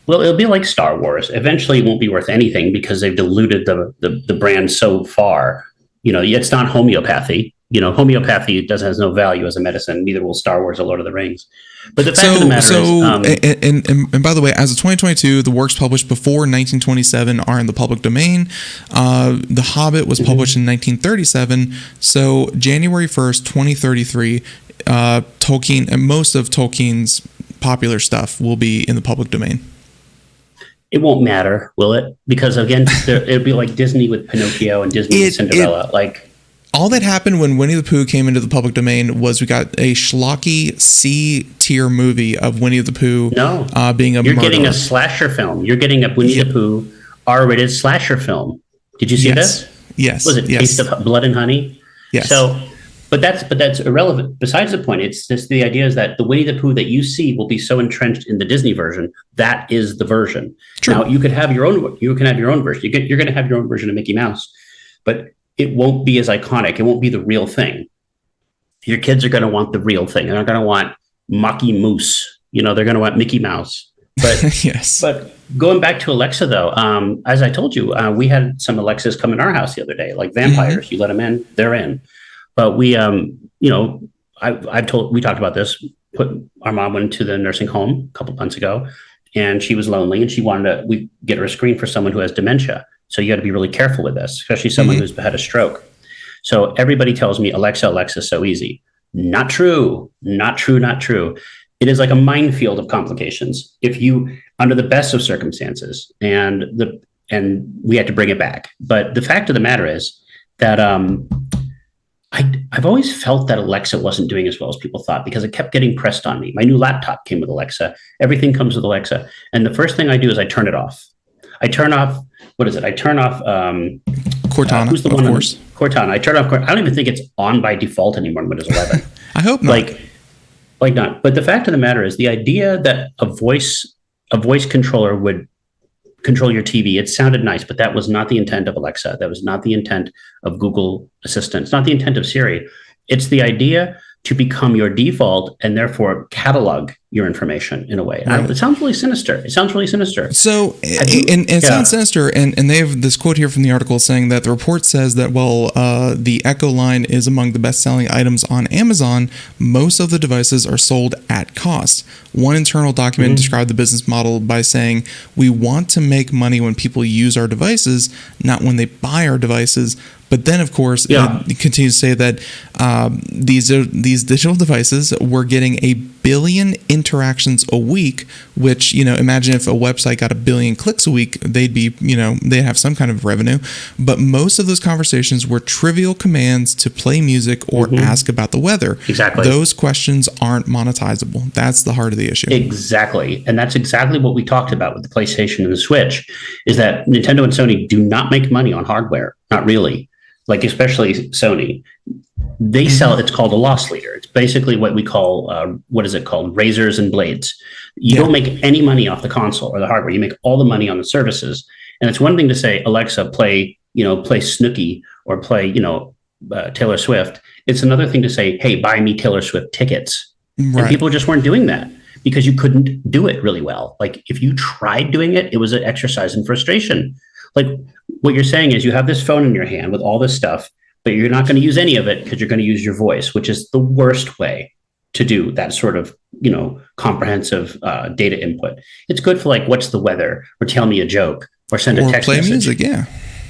Well, it'll be like Star Wars. Eventually, it won't be worth anything because they've diluted the brand so far. It's not homeopathy. Homeopathy has no value as a medicine. Neither will Star Wars or Lord of the Rings. But the fact of the matter is... And by the way, as of 2022, the works published before 1927 are in the public domain. The Hobbit was published in 1937. So January 1st, 2033, Tolkien and most of Tolkien's popular stuff will be in the public domain. It won't matter, will it? Because again, it'll be like Disney with Pinocchio and Disney with Cinderella. All that happened when Winnie the Pooh came into the public domain was we got a schlocky C-tier movie of Winnie the Pooh being a murderer. You're getting a slasher film. You're getting a Winnie the Pooh R-rated slasher film. Did you see this? Yes. Was it Taste of Blood and Honey? Yes. But that's irrelevant. Besides the point, it's just the idea is that the Winnie the Pooh that you see will be so entrenched in the Disney version. That is the version. True. Now you could have your own. You can have your own version. You're going to have your own version of Mickey Mouse, but it won't be as iconic. It won't be the real thing. Your kids are going to want the real thing. They're not going to want Mocky Moose. They're going to want Mickey Mouse. But yes. But going back to Alexa, though, as I told you, we had some Alexas come in our house the other day, like vampires. You let them in, they're in. But we, we talked about this. Our mom went to the nursing home a couple months ago, and she was lonely, and she wanted we get her a screen for someone who has dementia. So you got to be really careful with this, especially someone who's had a stroke. So everybody tells me, Alexa, so easy. Not true. It is like a minefield of complications. If you, under the best of circumstances, and we had to bring it back. But the fact of the matter is that I've always felt that Alexa wasn't doing as well as people thought because it kept getting pressed on me. My new laptop came with Alexa. Everything comes with Alexa. And the first thing I do is I turn it off. What is it? I turn off Cortana, who's the one? Of course. Cortana. I turn off. I don't even think it's on by default anymore in Windows 11. I hope not. Like not. But the fact of the matter is, the idea that a voice controller would control your TV, it sounded nice, but that was not the intent of Alexa. That was not the intent of Google Assistant. It's not the intent of Siri. It's the idea to become your default and therefore catalog your information in a way. Right. It sounds really sinister. So, it sounds sinister. And they have this quote here from the article saying that the report says that, the Echo line is among the best-selling items on Amazon. Most of the devices are sold at cost. One internal document described the business model by saying, we want to make money when people use our devices, not when they buy our devices. But then, of course, it continues to say that these digital devices were getting 1 billion interactions a week, which, imagine if a website got 1 billion clicks a week, they'd have some kind of revenue. But most of those conversations were trivial commands to play music or ask about the weather. Exactly. Those questions aren't monetizable. That's the heart of the issue. Exactly. And that's exactly what we talked about with the PlayStation and the Switch, is that Nintendo and Sony do not make money on hardware. Not really. Like, especially Sony, they sell, it's called a loss leader. It's basically what we call, razors and blades. You don't make any money off the console or the hardware. You make all the money on the services. And it's one thing to say, Alexa, play Snooki or play, Taylor Swift. It's another thing to say, hey, buy me Taylor Swift tickets. Right. And people just weren't doing that because you couldn't do it really well. Like, if you tried doing it, it was an exercise in frustration. Like, what you're saying is you have this phone in your hand with all this stuff, but you're not going to use any of it because you're going to use your voice, which is the worst way to do that sort of, comprehensive data input. It's good for what's the weather, or tell me a joke, or send a text message. Or play music,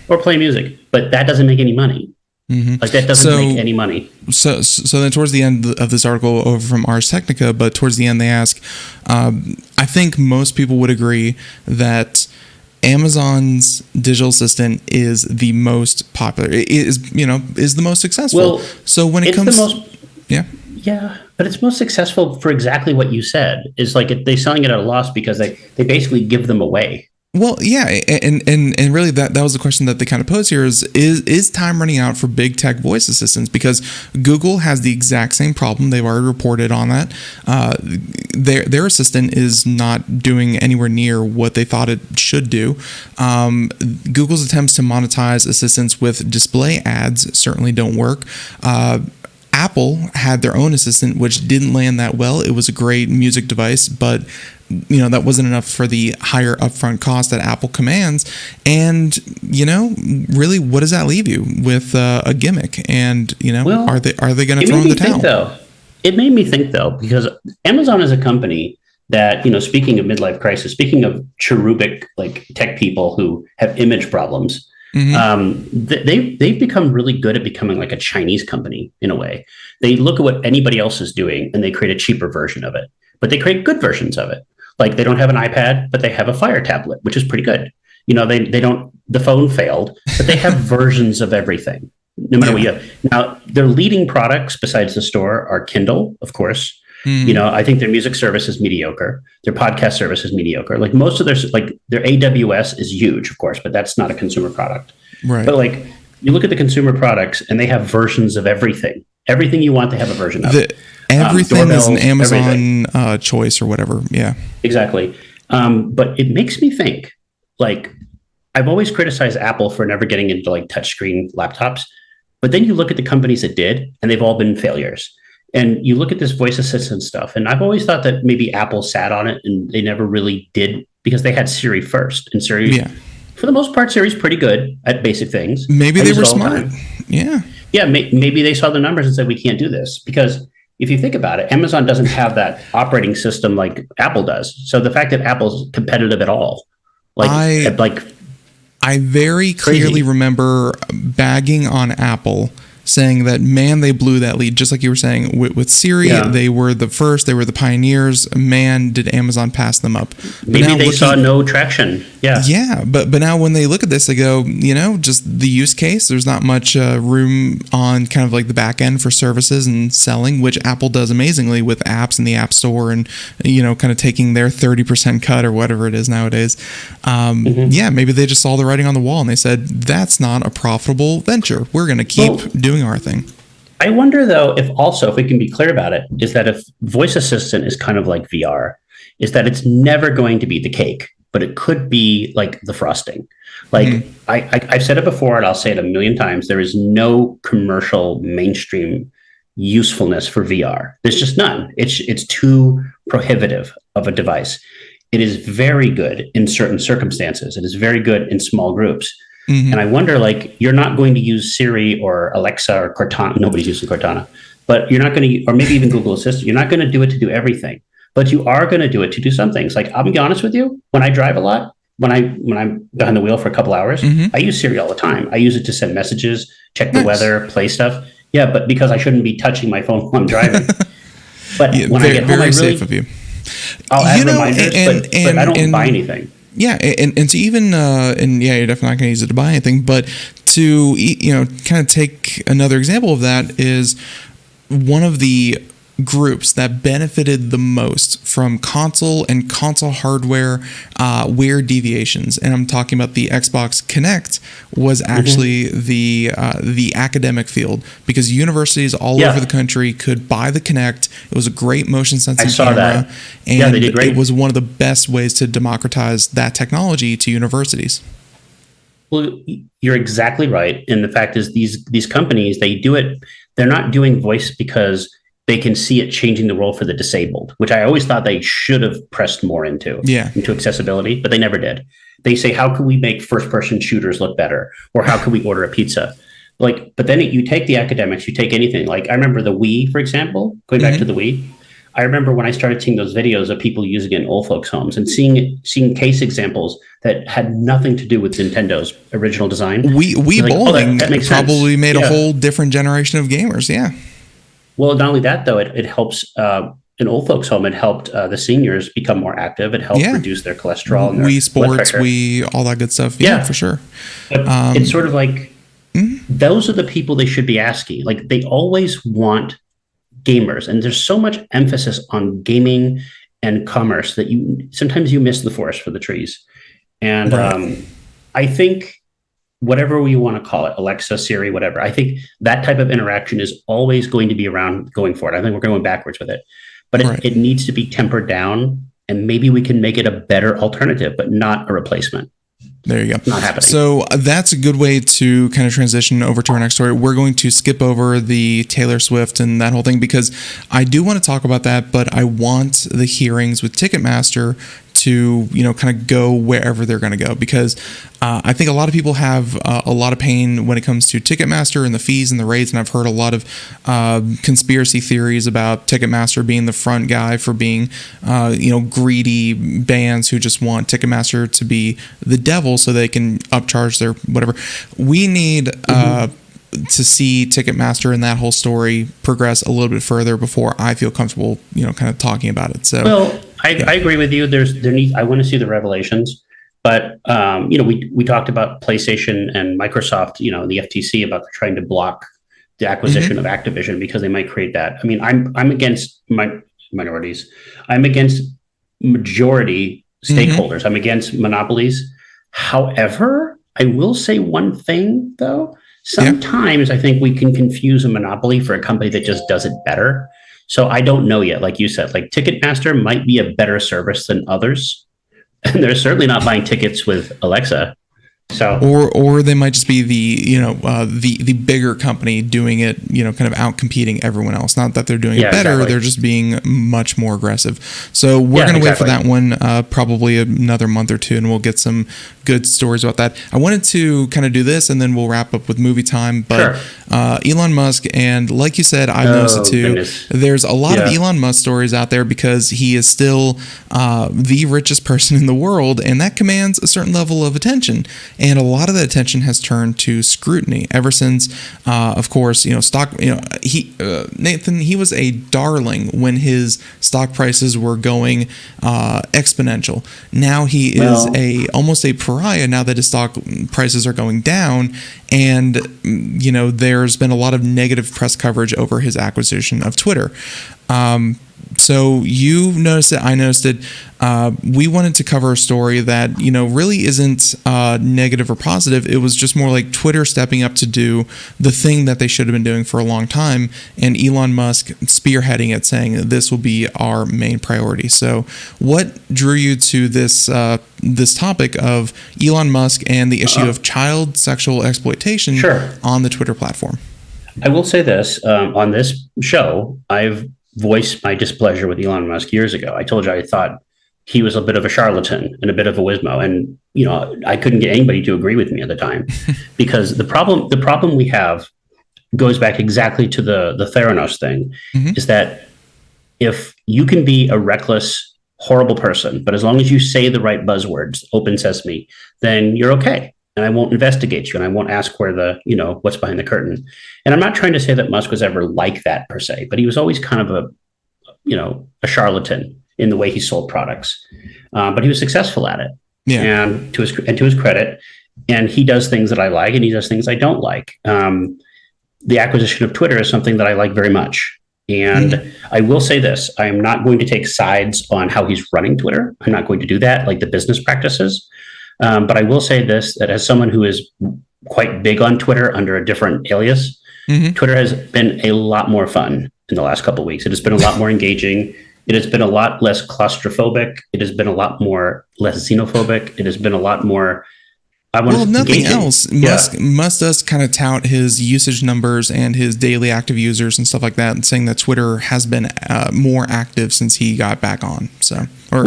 Or play music, but that doesn't make any money. Like that doesn't make any money. So then towards the end of this article over from Ars Technica, but towards the end they ask, I think most people would agree that Amazon's digital assistant is the most popular, is the most successful. Well, so when it comes, yeah, but it's most successful for exactly what you said. Is like they're selling it at a loss because they basically give them away. Well, yeah, and really that was the question that they kind of pose here is time running out for big tech voice assistants? Because Google has the exact same problem. They've already reported on that. Their assistant is not doing anywhere near what they thought it should do. Google's attempts to monetize assistants with display ads certainly don't work. Apple had their own assistant, which didn't land that well. It was a great music device, but that wasn't enough for the higher upfront cost that Apple commands. And really, what does that leave you with? A gimmick? And are they going to throw in the towel? It made me think though, because Amazon is a company that speaking of midlife crisis, speaking of cherubic like tech people who have image problems. They've become really good at becoming like a Chinese company in a way. They look at what anybody else is doing and they create a cheaper version of it, but they create good versions of it. Like they don't have an iPad, but they have a Fire tablet, which is pretty good. They don't, the phone failed, but they have versions of everything, no matter what you have. Now, their leading products besides the store are Kindle, of course. I think their music service is mediocre. Their podcast service is mediocre. Like most of their AWS is huge, of course, but that's not a consumer product. Right. But like you look at the consumer products and they have versions of everything. Everything you want, they have a version of. Everything is an Amazon choice or whatever. Yeah. Exactly. But it makes me think, like, I've always criticized Apple for never getting into like touchscreen laptops. But then you look at the companies that did, and they've all been failures. And you look at this voice assistant stuff, and I've always thought that maybe Apple sat on it and they never really did because they had Siri first. And Siri, for the most part, Siri's pretty good at basic things. Maybe they were smart. Yeah. Yeah, maybe they saw the numbers and said, we can't do this. Because if you think about it, Amazon doesn't have that operating system like Apple does. So the fact that Apple's competitive at all, I very clearly remember bagging on Apple, saying that, man, they blew that lead. Just like you were saying with Siri, they were the first, they were the pioneers. Man, did Amazon pass them up. But maybe they saw no traction. Yeah, but now when they look at this, they go, just the use case, there's not much room on kind of like the back end for services and selling, which Apple does amazingly with apps in the App Store and, kind of taking their 30% cut or whatever it is nowadays. Yeah, maybe they just saw the writing on the wall and they said, that's not a profitable venture. We're going to keep doing our thing. I wonder though, if we can be clear about it, is that if voice assistant is kind of like VR, is that it's never going to be the cake, but it could be like the frosting. Like I've said it before, and I'll say it a million times. There is no commercial mainstream usefulness for VR. There's just none. It's too prohibitive of a device. It is very good in certain circumstances. It is very good in small groups. And I wonder, like, you're not going to use Siri or Alexa or Cortana. Nobody's using Cortana, but you're not going to, or maybe even Google Assistant. You're not going to do it to do everything, but you are going to do it to do some things. Like, I'll be honest with you, when I drive a lot, when I'm behind the wheel for a couple hours, I use Siri all the time. I use it to send messages, check the weather, play stuff. Yeah, but because I shouldn't be touching my phone while I'm driving. But when I get home, I really, safe of you. I'll add reminders, but I don't buy anything. Yeah, and to even and yeah, you're definitely not going to use it to buy anything, but to kind of take another example of that is one of the groups that benefited the most from console and console hardware weird deviations, and I'm talking about the Xbox Kinect, was actually the academic field, because universities all over the country could buy the Kinect. It was a great motion sensing camera, and they did great. It was one of the best ways to democratize that technology to universities. Well, you're exactly right, and the fact is these companies, they do it. They're not doing voice because they can see it changing the world for the disabled, which I always thought they should have pressed more into accessibility, but they never did. They say, how can we make first-person shooters look better? Or how can we order a pizza? But then you take the academics, you take anything. Like, I remember the Wii, for example, going back to the Wii. I remember when I started seeing those videos of people using it in old folks' homes and seeing case examples that had nothing to do with Nintendo's original design. Wii like, bowling that makes probably sense. made a whole different generation of gamers. Yeah. Well, not only that, though, it helps in old folks' home. It helped the seniors become more active. It helped reduce their cholesterol and their Wii blood Sports, pressure. Wii, all that good stuff. Yeah, for sure. But it's sort of like those are the people they should be asking. Like they always want gamers, and there's so much emphasis on gaming and commerce that sometimes you miss the forest for the trees. And I think whatever we want to call it, Alexa, Siri, whatever, I think that type of interaction is always going to be around going forward. I think we're going backwards with it, but it needs to be tempered down, and maybe we can make it a better alternative, but not a replacement. There you go. Not happening. So that's a good way to kind of transition over to our next story. We're going to skip over the Taylor Swift and that whole thing because I do want to talk about that, but I want the hearings with Ticketmaster to, kind of go wherever they're going to go, because I think a lot of people have a lot of pain when it comes to Ticketmaster and the fees and the rates. And I've heard a lot of conspiracy theories about Ticketmaster being the front guy for being, greedy bands who just want Ticketmaster to be the devil so they can upcharge their whatever. We need to see Ticketmaster and that whole story progress a little bit further before I feel comfortable, kind of talking about it. So, well, I agree with you. I want to see the revelations, but we talked about PlayStation and Microsoft, the FTC about trying to block the acquisition of Activision because they might create that. I mean, I'm against minorities. I'm against majority stakeholders. I'm against monopolies. However, I will say one thing though. Sometimes I think we can confuse a monopoly for a company that just does it better. So I don't know yet. Like you said, like Ticketmaster might be a better service than others. And they're certainly not buying tickets with Alexa. So or they might just be the bigger company doing it, kind of out competing everyone else. Not that they're doing it better, they're just being much more aggressive. So we're going to wait for that one, probably another month or two, and we'll get some good stories about that. I wanted to kind of do this, and then we'll wrap up with movie time. But Elon Musk, and like you said, I've noticed it too. Goodness. There's a lot of Elon Musk stories out there because he is still the richest person in the world, and that commands a certain level of attention. And a lot of that attention has turned to scrutiny ever since, of course, stock. Nathan, he was a darling when his stock prices were going exponential. Now he is almost a pariah now that his stock prices are going down. And, there's been a lot of negative press coverage over his acquisition of Twitter. So you noticed it, I noticed it. We wanted to cover a story that, really isn't negative or positive. It was just more like Twitter stepping up to do the thing that they should have been doing for a long time, and Elon Musk spearheading it, saying that this will be our main priority. So what drew you to this topic of Elon Musk and the issue of child sexual exploitation on the Twitter platform? I will say this, on this show, I've voiced my displeasure with Elon Musk years ago. I told you I thought he was a bit of a charlatan and a bit of a Wismo, and I couldn't get anybody to agree with me at the time because the problem we have goes back exactly to the Theranos thing, is that if you can be a reckless, horrible person, but as long as you say the right buzzwords, open sesame, then you're okay. And I won't investigate you, and I won't ask where what's behind the curtain. And I'm not trying to say that Musk was ever like that per se, but he was always kind of a charlatan in the way he sold products. But he was successful at it, and to his credit. And he does things that I like, and he does things I don't like. The acquisition of Twitter is something that I like very much. And I will say this: I am not going to take sides on how he's running Twitter. I'm not going to do that, like the business practices. But I will say this, that as someone who is quite big on Twitter under a different alias, Twitter has been a lot more fun in the last couple of weeks. It has been a lot more engaging. It has been a lot less claustrophobic. It has been a lot less xenophobic. It has been a lot more. Nothing else. Musk does kind of tout his usage numbers and his daily active users and stuff like that, and saying that Twitter has been more active since he got back on. So, or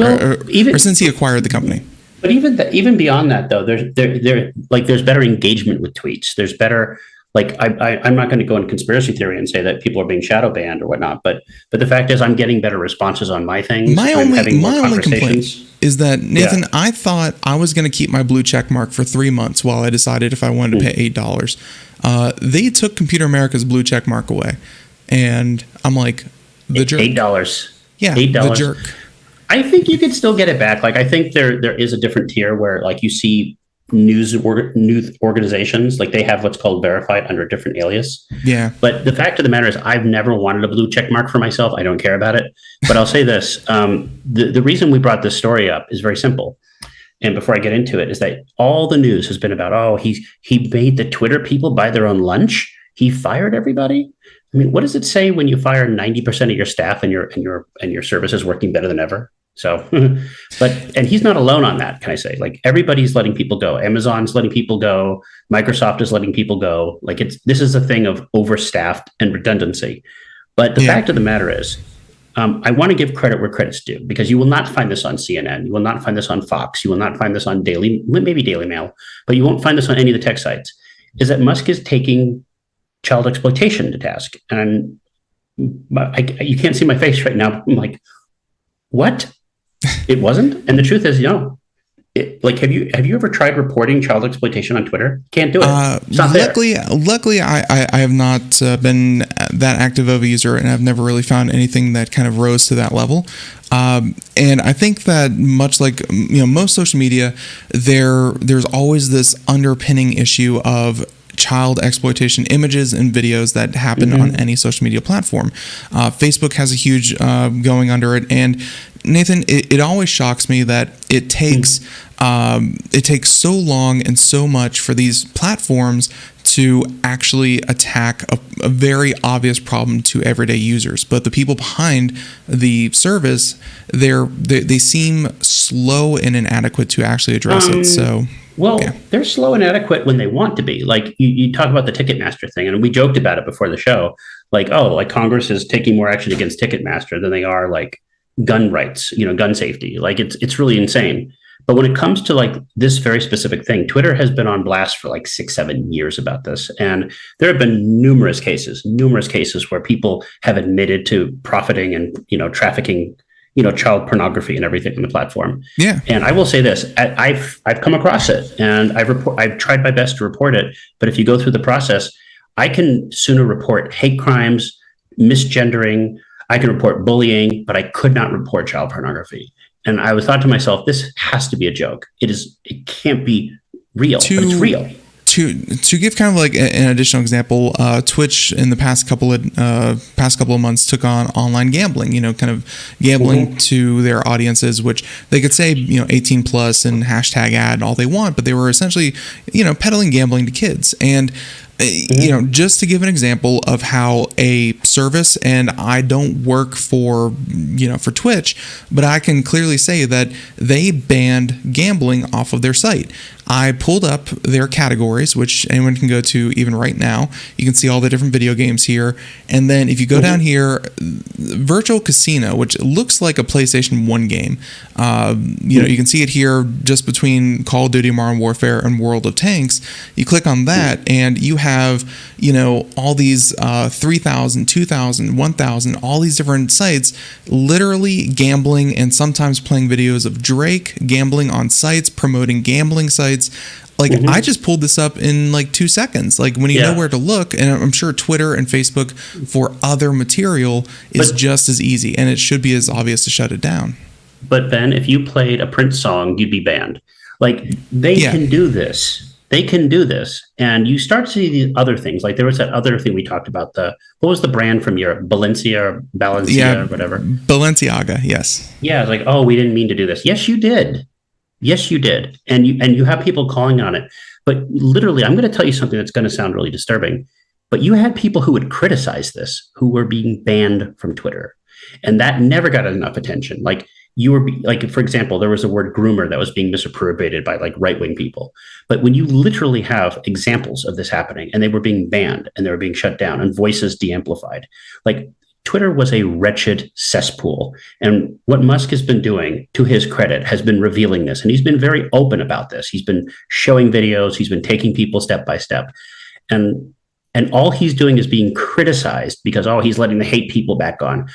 since he acquired the company. But even beyond that, though, there's better engagement with tweets. There's better Like I'm not going to go in conspiracy theory and say that people are being shadow banned or whatnot, but the fact is I'm getting better responses on my things. My only complaint is that, Nathan, Yeah. I thought I was going to keep my blue check mark for 3 months while I decided if I wanted to pay $8. They took Computer America's blue check mark away, and I'm like, the jerk. $8. Yeah, $8. the jerk. I think you could still get it back. Like, I think there is a different tier where, like, you see news organizations, like they have what's called verified under a different alias. Yeah. But the fact of the matter is, I've never wanted a blue check mark for myself. I don't care about it. But I'll say this: the reason we brought this story up is very simple. And before I get into it, is that all the news has been about, oh, he made the Twitter people buy their own lunch. He fired everybody. I mean, what does it say when you fire 90% of your staff and your service is working better than ever? So, and he's not alone on that, can I say? Like, everybody's letting people go. Amazon's letting people go. Microsoft is letting people go. Like, this is a thing of overstaffed and redundancy. But the fact of the matter is, I want to give credit where credit's due, because you will not find this on CNN. You will not find this on Fox. You will not find this on maybe Daily Mail, but you won't find this on any of the tech sites, is that Musk is taking child exploitation to task. And you can't see my face right now. I'm like, what? It wasn't? And the truth is, like, have you ever tried reporting child exploitation on Twitter? Can't do it. It's not luckily, I have not been that active of a user, and I've never really found anything that kind of rose to that level. And I think that much like most social media, there's always this underpinning issue of child exploitation images and videos that happen on any social media platform. Facebook has a huge going under it, and Nathan, it always shocks me that it takes so long and so much for these platforms to actually attack a very obvious problem to everyday users. But the people behind the service, they seem slow and inadequate to actually address it. So. Well, they're slow and inadequate when they want to be. Like, you talk about the Ticketmaster thing, and we joked about it before the show. Like, like Congress is taking more action against Ticketmaster than they are like gun rights, gun safety. Like, it's really insane. But when it comes to like this very specific thing, Twitter has been on blast for like 6-7 years about this. And there have been numerous cases where people have admitted to profiting and, trafficking, child pornography and everything on the platform. Yeah. And I will say this, I've come across it, and I've tried my best to report it. But if you go through the process, I can sooner report hate crimes, misgendering, I can report bullying, but I could not report child pornography. And I thought to myself, this has to be a joke. It can't be real, but it's real. To give kind of like an additional example, Twitch in the past couple of months took on online gambling, kind of gambling to their audiences, which they could say, 18 plus and hashtag ad all they want, but they were essentially, peddling gambling to kids. And just to give an example of how a service, and I don't work for Twitch, but I can clearly say that they banned gambling off of their site. I pulled up their categories, which anyone can go to even right now. You can see all the different video games here. And then if you go down here, Virtual Casino, which looks like a PlayStation 1 game. You can see it here just between Call of Duty Modern Warfare and World of Tanks. You click on that and you have, all these 3,000, 2,000, 1,000, all these different sites literally gambling and sometimes playing videos of Drake gambling on sites, promoting gambling sites. Like, I just pulled this up in like 2 seconds. Like, when you know where to look, and I'm sure Twitter and Facebook for other material is just as easy, and it should be as obvious to shut it down. But Ben, if you played a Prince song, you'd be banned. Like, they can do this. They can do this. And you start to see these other things. Like, there was that other thing we talked about. What was the brand from Europe? Balenciaga or whatever. Balenciaga, yes. Yeah, it's like, oh, we didn't mean to do this. Yes, you did. Yes, you did. And you have people calling on it. But literally, I'm going to tell you something that's going to sound really disturbing. But you had people who would criticize this, who were being banned from Twitter. And that never got enough attention. Like, for example, there was a word groomer that was being misappropriated by like right-wing people. But when you literally have examples of this happening, and they were being banned and they were being shut down and voices de-amplified, like, Twitter was a wretched cesspool. And what Musk has been doing, to his credit, has been revealing this. And he's been very open about this. He's been showing videos. He's been taking people step by step. And and all he's doing is being criticized because, he's letting the hate people back on.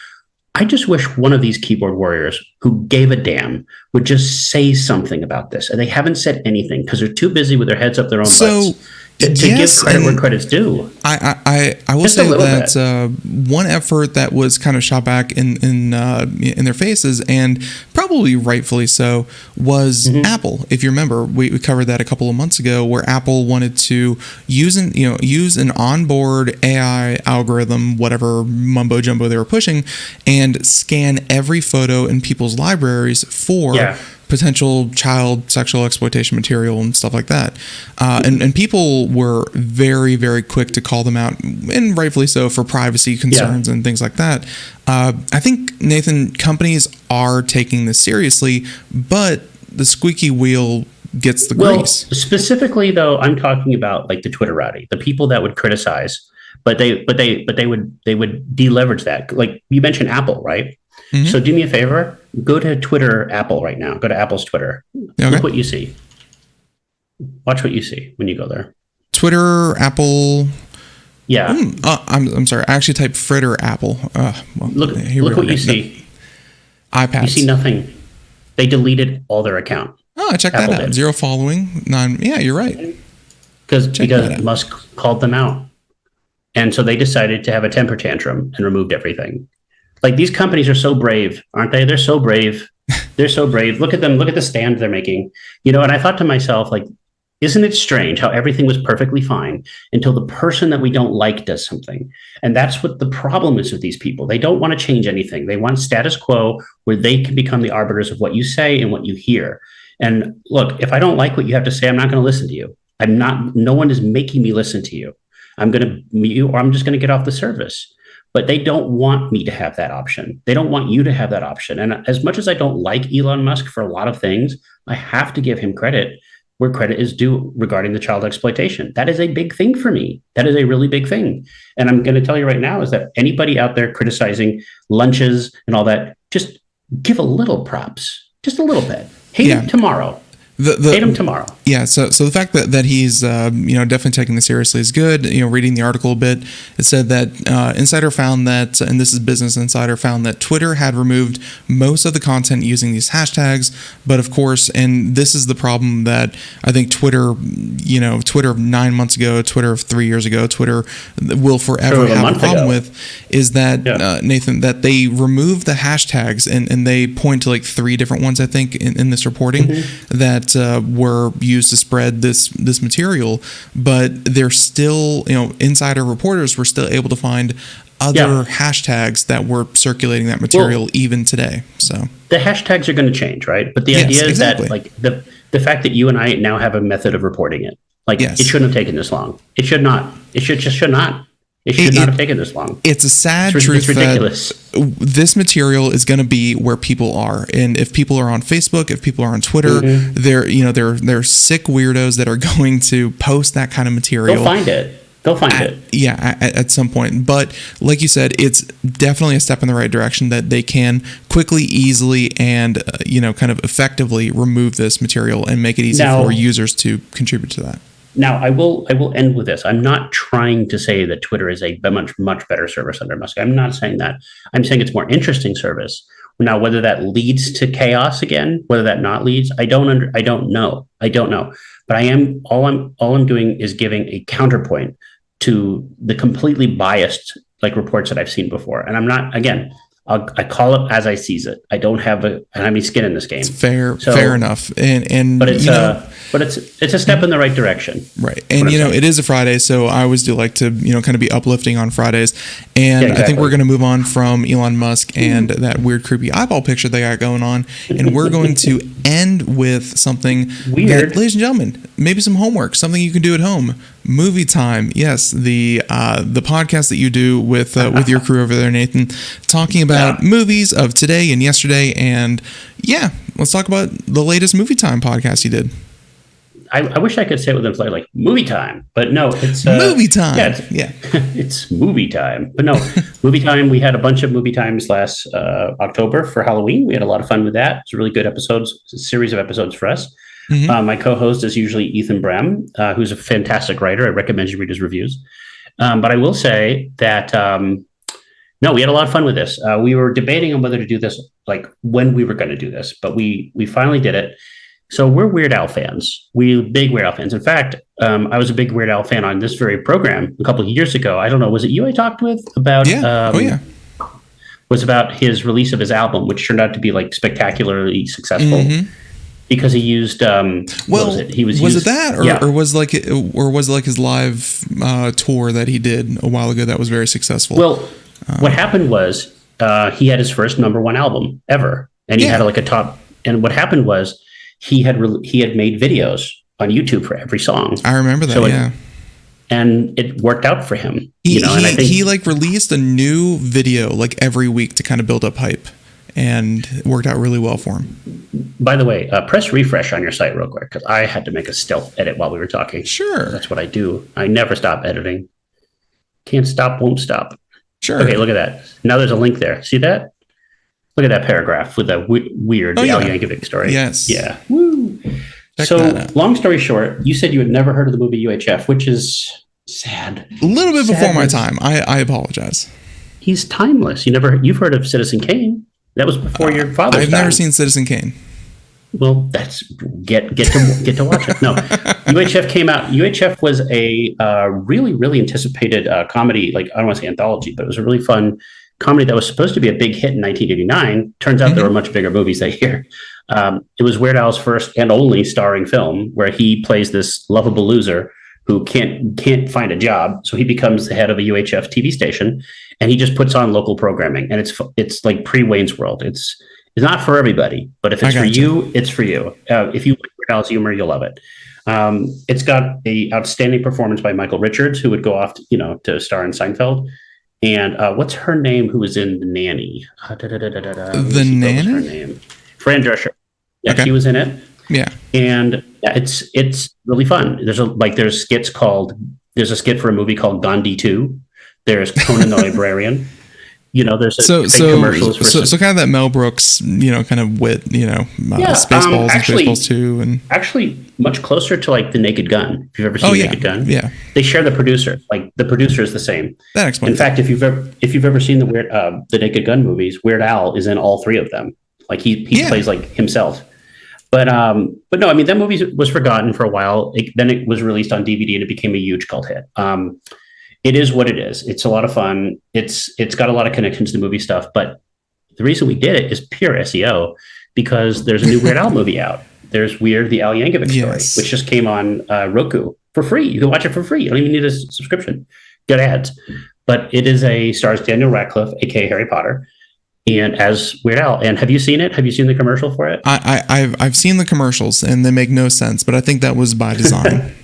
I just wish one of these keyboard warriors who gave a damn would just say something about this. And they haven't said anything because they're too busy with their heads up their own butts to give credit where credit's due. I will say that one effort that was kind of shot back in their faces, and probably rightfully so, was Apple. If you remember, we covered that a couple of months ago, where Apple wanted to use an onboard AI algorithm, whatever mumbo jumbo they were pushing, and scan every photo in people's libraries for potential child sexual exploitation material and stuff like that. And people were very, very quick to call them out, and rightfully so, for privacy concerns and things like that. I think, Nathan, companies are taking this seriously, but the squeaky wheel gets the grease. Specifically, though, I'm talking about like the Twitterati, the people that would criticize, but they would deleverage that. Like you mentioned Apple, right? Mm-hmm. So do me a favor, go to Twitter Apple right now. Go to Apple's Twitter. Okay. Look what you see. Watch what you see when you go there. Twitter, Apple. Yeah. I'm sorry. I actually typed Fritter Apple. Look what you see. iPads. You see nothing. They deleted all their account. Oh, I checked that out. Did. 0 following. 9. Yeah, you're right. Because Musk called them out. And so they decided to have a temper tantrum and removed everything. Like, these companies are so brave, aren't they? They're so brave. They're so brave. Look at them. Look at the stand they're making. And I thought to myself, like, isn't it strange how everything was perfectly fine until the person that we don't like does something? And that's what the problem is with these people. They don't want to change anything. They want status quo where they can become the arbiters of what you say and what you hear. And look, if I don't like what you have to say, I'm not going to listen to you. No one is making me listen to you. I'm going to mute you, or I'm just going to get off the service. But they don't want me to have that option. They don't want you to have that option. And as much as I don't like Elon Musk for a lot of things, I have to give him credit where credit is due regarding the child exploitation. That is a big thing for me. That is a really big thing. And I'm going to tell you right now is that anybody out there criticizing lunches and all that, just give a little props, just a little bit. Hate him tomorrow. Hate him tomorrow. Yeah, so the fact that he's definitely taking this seriously is good. Reading the article a bit, it said that Insider found that, and this is Business Insider, found that Twitter had removed most of the content using these hashtags. But of course, and this is the problem that I think Twitter 9 months ago, Twitter 3 years ago, Twitter will forever have a problem with, is that Nathan, that they remove the hashtags and they point to like 3 different ones, I think, in this reporting that were used to spread this material, but they're still, insider reporters were still able to find other hashtags that were circulating that material even today. So the hashtags are going to change, right? But the idea is that, like, the fact that you and I now have a method of reporting it, like, it shouldn't have taken this long. It should not. It should not. It should not have taken this long. It's a sad truth that this material is going to be where people are, and if people are on Facebook, if people are on Twitter, they're sick weirdos that are going to post that kind of material. They'll find it. Yeah, at some point. But like you said, it's definitely a step in the right direction that they can quickly, easily, and kind of effectively remove this material and make it easy for users to contribute to that. Now, I will end with this. I'm not trying to say that Twitter is a much better service under Musk. I'm not saying that. I'm saying it's more interesting service. Now, whether that leads to chaos again, whether that not leads, I don't know. But all I'm doing is giving a counterpoint to the completely biased reports that I've seen before. And I'm not, again, I call it as I sees it. I don't have any skin in this game. It's fair enough. But it's a step in the right direction. Right. And it is a Friday, so I always do like to, kind of be uplifting on Fridays. And I think we're going to move on from Elon Musk and that weird creepy eyeball picture they got going on, and we're going to end with something weird. That, ladies and gentlemen, maybe some homework, something you can do at home. Movie Time. Yes, the podcast that you do with your crew over there, Nathan, talking about movies of today and yesterday, and let's talk about the latest Movie Time podcast you did. I wish I could say it with a like Movie Time, but no, it's Movie Time. It's Movie Time, but no, Movie Time. We had a bunch of Movie Times last October for Halloween. We had a lot of fun with that. It's a really good series of episodes for us. Mm-hmm. My co-host is usually Ethan Brem, who's a fantastic writer. I recommend you read his reviews. But I will say that no, we had a lot of fun with this. We were debating on whether to do this, like when we were going to do this, but we finally did it. So we're Weird Al fans. We big Weird Al fans. In fact, I was a big Weird Al fan on this very program a couple of years ago. I don't know, was it you I talked with about? Yeah. Was about his release of his album, which turned out to be like spectacularly successful because he used. Was it that, or was like his live tour that he did a while ago that was very successful? Well. What happened was he had his first #1 album ever, and he had like a top. And what happened was he had made videos on YouTube for every song. I remember that. And it worked out for him. And I think he like released a new video like every week to kind of build up hype, and it worked out really well for him. By the way, press refresh on your site real quick because I had to make a stealth edit while we were talking. Sure, that's what I do. I never stop editing. Can't stop, won't stop. Sure. Okay, look at that. Now there's a link there. See that? Look at that paragraph with that weird Al Yankovic story. Yes. Yeah. Woo. So, long story short, you said you had never heard of the movie UHF, which is sad. A little bit before my time. I apologize. He's timeless. You've heard of Citizen Kane. That was before your father's time. I've never seen Citizen Kane. Well, that's get to watch it. No, UHF came out. UHF was a really, really anticipated comedy. Like, I don't want to say anthology, but it was a really fun comedy that was supposed to be a big hit in 1989. Turns out there were much bigger movies that year. It was Weird Al's first and only starring film, where he plays this lovable loser who can't find a job, so he becomes the head of a UHF TV station, and he just puts on local programming. And it's like pre-Wayne's World. It's not for everybody, but if it's for you, it's for you. If you like Weird Al's humor, you'll love it. It's got a outstanding performance by Michael Richards, who would go off, to star in Seinfeld. And what's her name? Who was in The Nanny? The Nanny. Her name? Fran Drescher. Yeah, she was in it. Yeah, and it's really fun. There's a skit for a movie called Gandhi 2. There's Conan the Librarian. There's commercials for so kind of that Mel Brooks, kind of wit, Spaceballs and Spaceballs 2, and actually much closer to like The Naked Gun. If you've ever seen Naked Gun, they share the producer. Like the producer is the same. That explains. In fact, if you've ever seen the Naked Gun movies, Weird Al is in all three of them. Like he plays like himself. But no, I mean that movie was forgotten for a while. Then it was released on DVD and it became a huge cult hit. It is what it is. It's a lot of fun. It's got a lot of connections to movie stuff, but the reason we did it is pure SEO because there's a new Weird Al movie out. There's Weird, the Al Yankovic story, which just came on Roku for free. You can watch it for free. You don't even need a subscription. Good ads. But it stars Daniel Radcliffe, aka Harry Potter, and as Weird Al. And have you seen it? Have you seen the commercial for it? I've seen the commercials and they make no sense, but I think that was by design.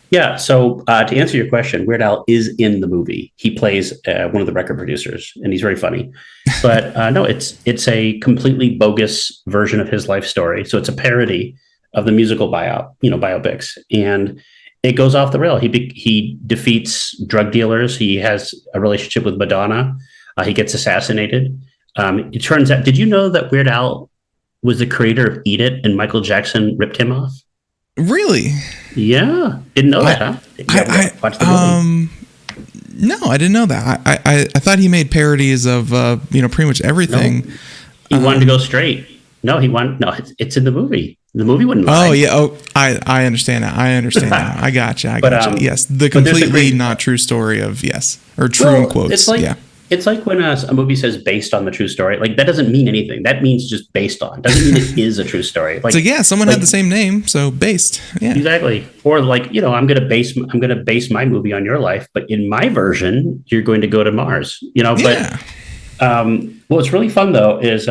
Yeah. So to answer your question, Weird Al is in the movie. He plays one of the record producers, and he's very funny. But no, it's a completely bogus version of his life story. So it's a parody of the musical biopics, and it goes off the rail. He defeats drug dealers. He has a relationship with Madonna. He gets assassinated. It turns out. Did you know that Weird Al was the creator of Eat It, and Michael Jackson ripped him off? Really? Yeah, didn't know that. Huh? Watch the movie. No, I didn't know that. I thought he made parodies of pretty much everything. No, he wanted to go straight. No, it's in the movie. The movie wouldn't lie. Oh yeah. Oh, I understand that. now. I gotcha. Yes, the completely not true story of true in quotes. It's like It's like when a movie says based on the true story. Like that doesn't mean anything. That means just based on. Doesn't mean it is a true story. Like someone had the same name, so based. Yeah, exactly. Or I'm gonna base my movie on your life, but in my version, you're going to go to Mars. But what's really fun though is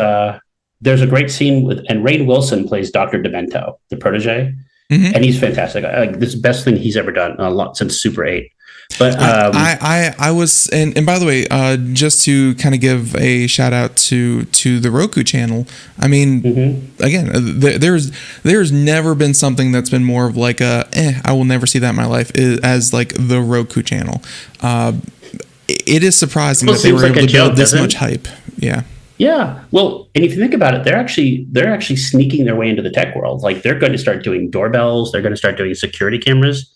there's a great scene and Rainn Wilson plays Dr. Demento, the protege, and he's fantastic. This is the best thing he's ever done since Super 8. But I was and by the way, just to kind of give a shout out to the Roku channel. I mean, again, there's never been something that's been more of like I will never see that in my life as like the Roku channel. It is surprising that they were able to build this much hype. Yeah. Yeah. Well, and if you think about it, they're actually sneaking their way into the tech world. Like they're going to start doing doorbells. They're going to start doing security cameras.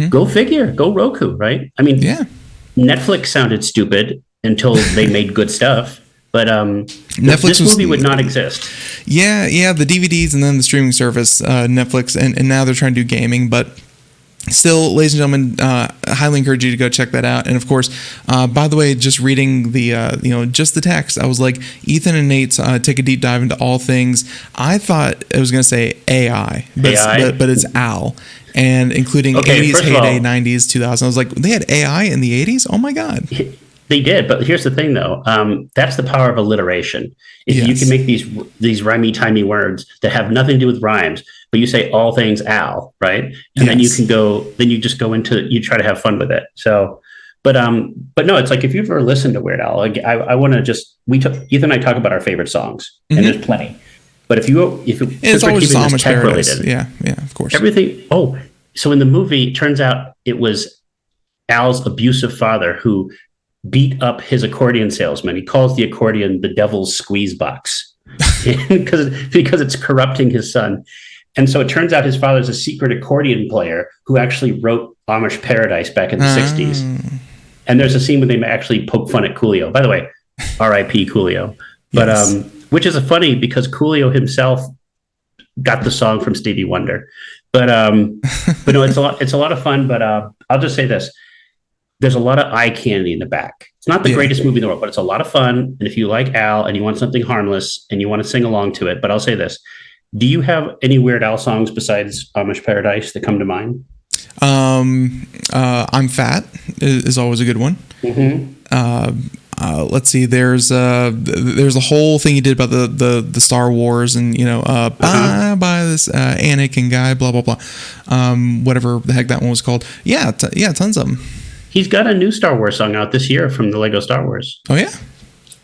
Go figure. Go Roku, right? I mean, Netflix sounded stupid until they made good stuff. But Netflix this movie would not exist. Yeah, the DVDs and then the streaming service, Netflix, and now they're trying to do gaming, but still, ladies and gentlemen, I highly encourage you to go check that out. And of course, by the way, just reading the just the text, I was like, Ethan and Nate's take a deep dive into all things. I thought it was going to say AI, but it's AL, and including 80s heyday, 90s, 2000. I was like, they had AI in the 80s? Oh my god. They did, but here's the thing, though. That's the power of alliteration. If you can make these rhymey-timey words that have nothing to do with rhymes, but you say all things Al, right? And then you can you just go into, you try to have fun with it. So, but no, it's like if you've ever listened to Weird Al, I want to Ethan and I talk about our favorite songs, and there's plenty. But if it's always just Amish Paradise. Yeah, of course. Everything. Oh, so in the movie, it turns out it was Al's abusive father who beat up his accordion salesman. He calls the accordion the devil's squeeze box because it's corrupting his son. And so it turns out his father's a secret accordion player who actually wrote Amish Paradise back in the 60s. And there's a scene where they actually poke fun at Coolio. By the way, R.I.P. Coolio. But which is funny because Coolio himself got the song from Stevie Wonder. But no, it's a lot of fun. But I'll just say this. There's a lot of eye candy in the back. It's not the greatest movie in the world, but it's a lot of fun. And if you like Al and you want something harmless and you want to sing along to it, but I'll say this. Do you have any Weird Al songs besides Amish Paradise that come to mind? I'm Fat is always a good one. Mm-hmm. Let's see. There's a whole thing he did about the Star Wars and by this Anakin guy, blah blah blah. Whatever the heck that one was called. Yeah, tons of them. He's got a new Star Wars song out this year from the Lego Star Wars. Oh yeah,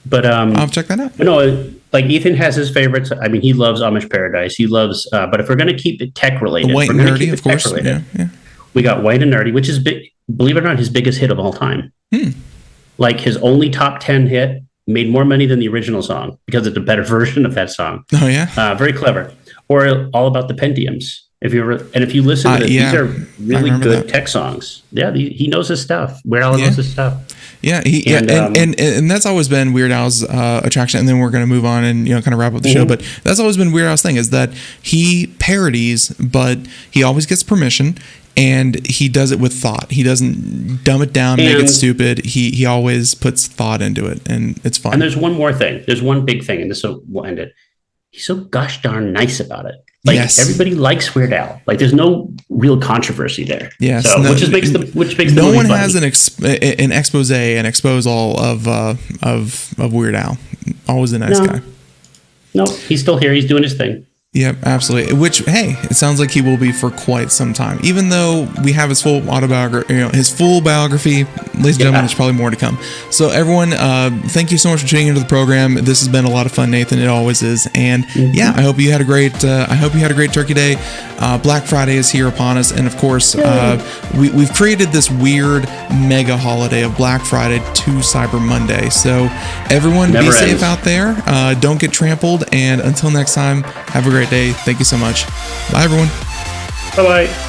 but I'll check that out. No, like Ethan has his favorites. I mean, he loves Amish Paradise. He loves. But if we're going to keep it tech related, White and Nerdy, of course. Yeah. We got White and Nerdy, which is believe it or not, his biggest hit of all time. Like his only top 10 hit made more money than the original song because it's a better version of that song. Oh yeah, very clever. Or All About the Pentiums. If you listen to these are really good tech songs. Yeah, he knows his stuff. Weird Al knows his stuff. Yeah, and that's always been Weird Al's attraction. And then we're going to move on and kind of wrap up the show. But that's always been Weird Al's thing is that he parodies, but he always gets permission, and he does it with thought. He doesn't dumb it down, make it stupid. He always puts thought into it, and it's fun. And there's one more thing. There's one big thing, and this will end it. He's so gosh darn nice about it. Like everybody likes Weird Al. Like there's no real controversy there. Yes, so, which makes the no one funny. has an expose and expose all of Weird Al. Always a nice guy. No, he's still here. He's doing his thing. Yep, absolutely. Which, hey, it sounds like he will be for quite some time. Even though we have his full autobiography, his full biography, ladies and gentlemen, there's probably more to come. So, everyone, thank you so much for tuning into the program. This has been a lot of fun, Nathan. It always is. And I hope you had a great. Turkey Day. Black Friday is here upon us, and of course, we've created this weird mega holiday of Black Friday to Cyber Monday. So, everyone, be safe out there. Don't get trampled. And until next time, have a great day. Thank you so much. Bye, everyone. Bye-bye.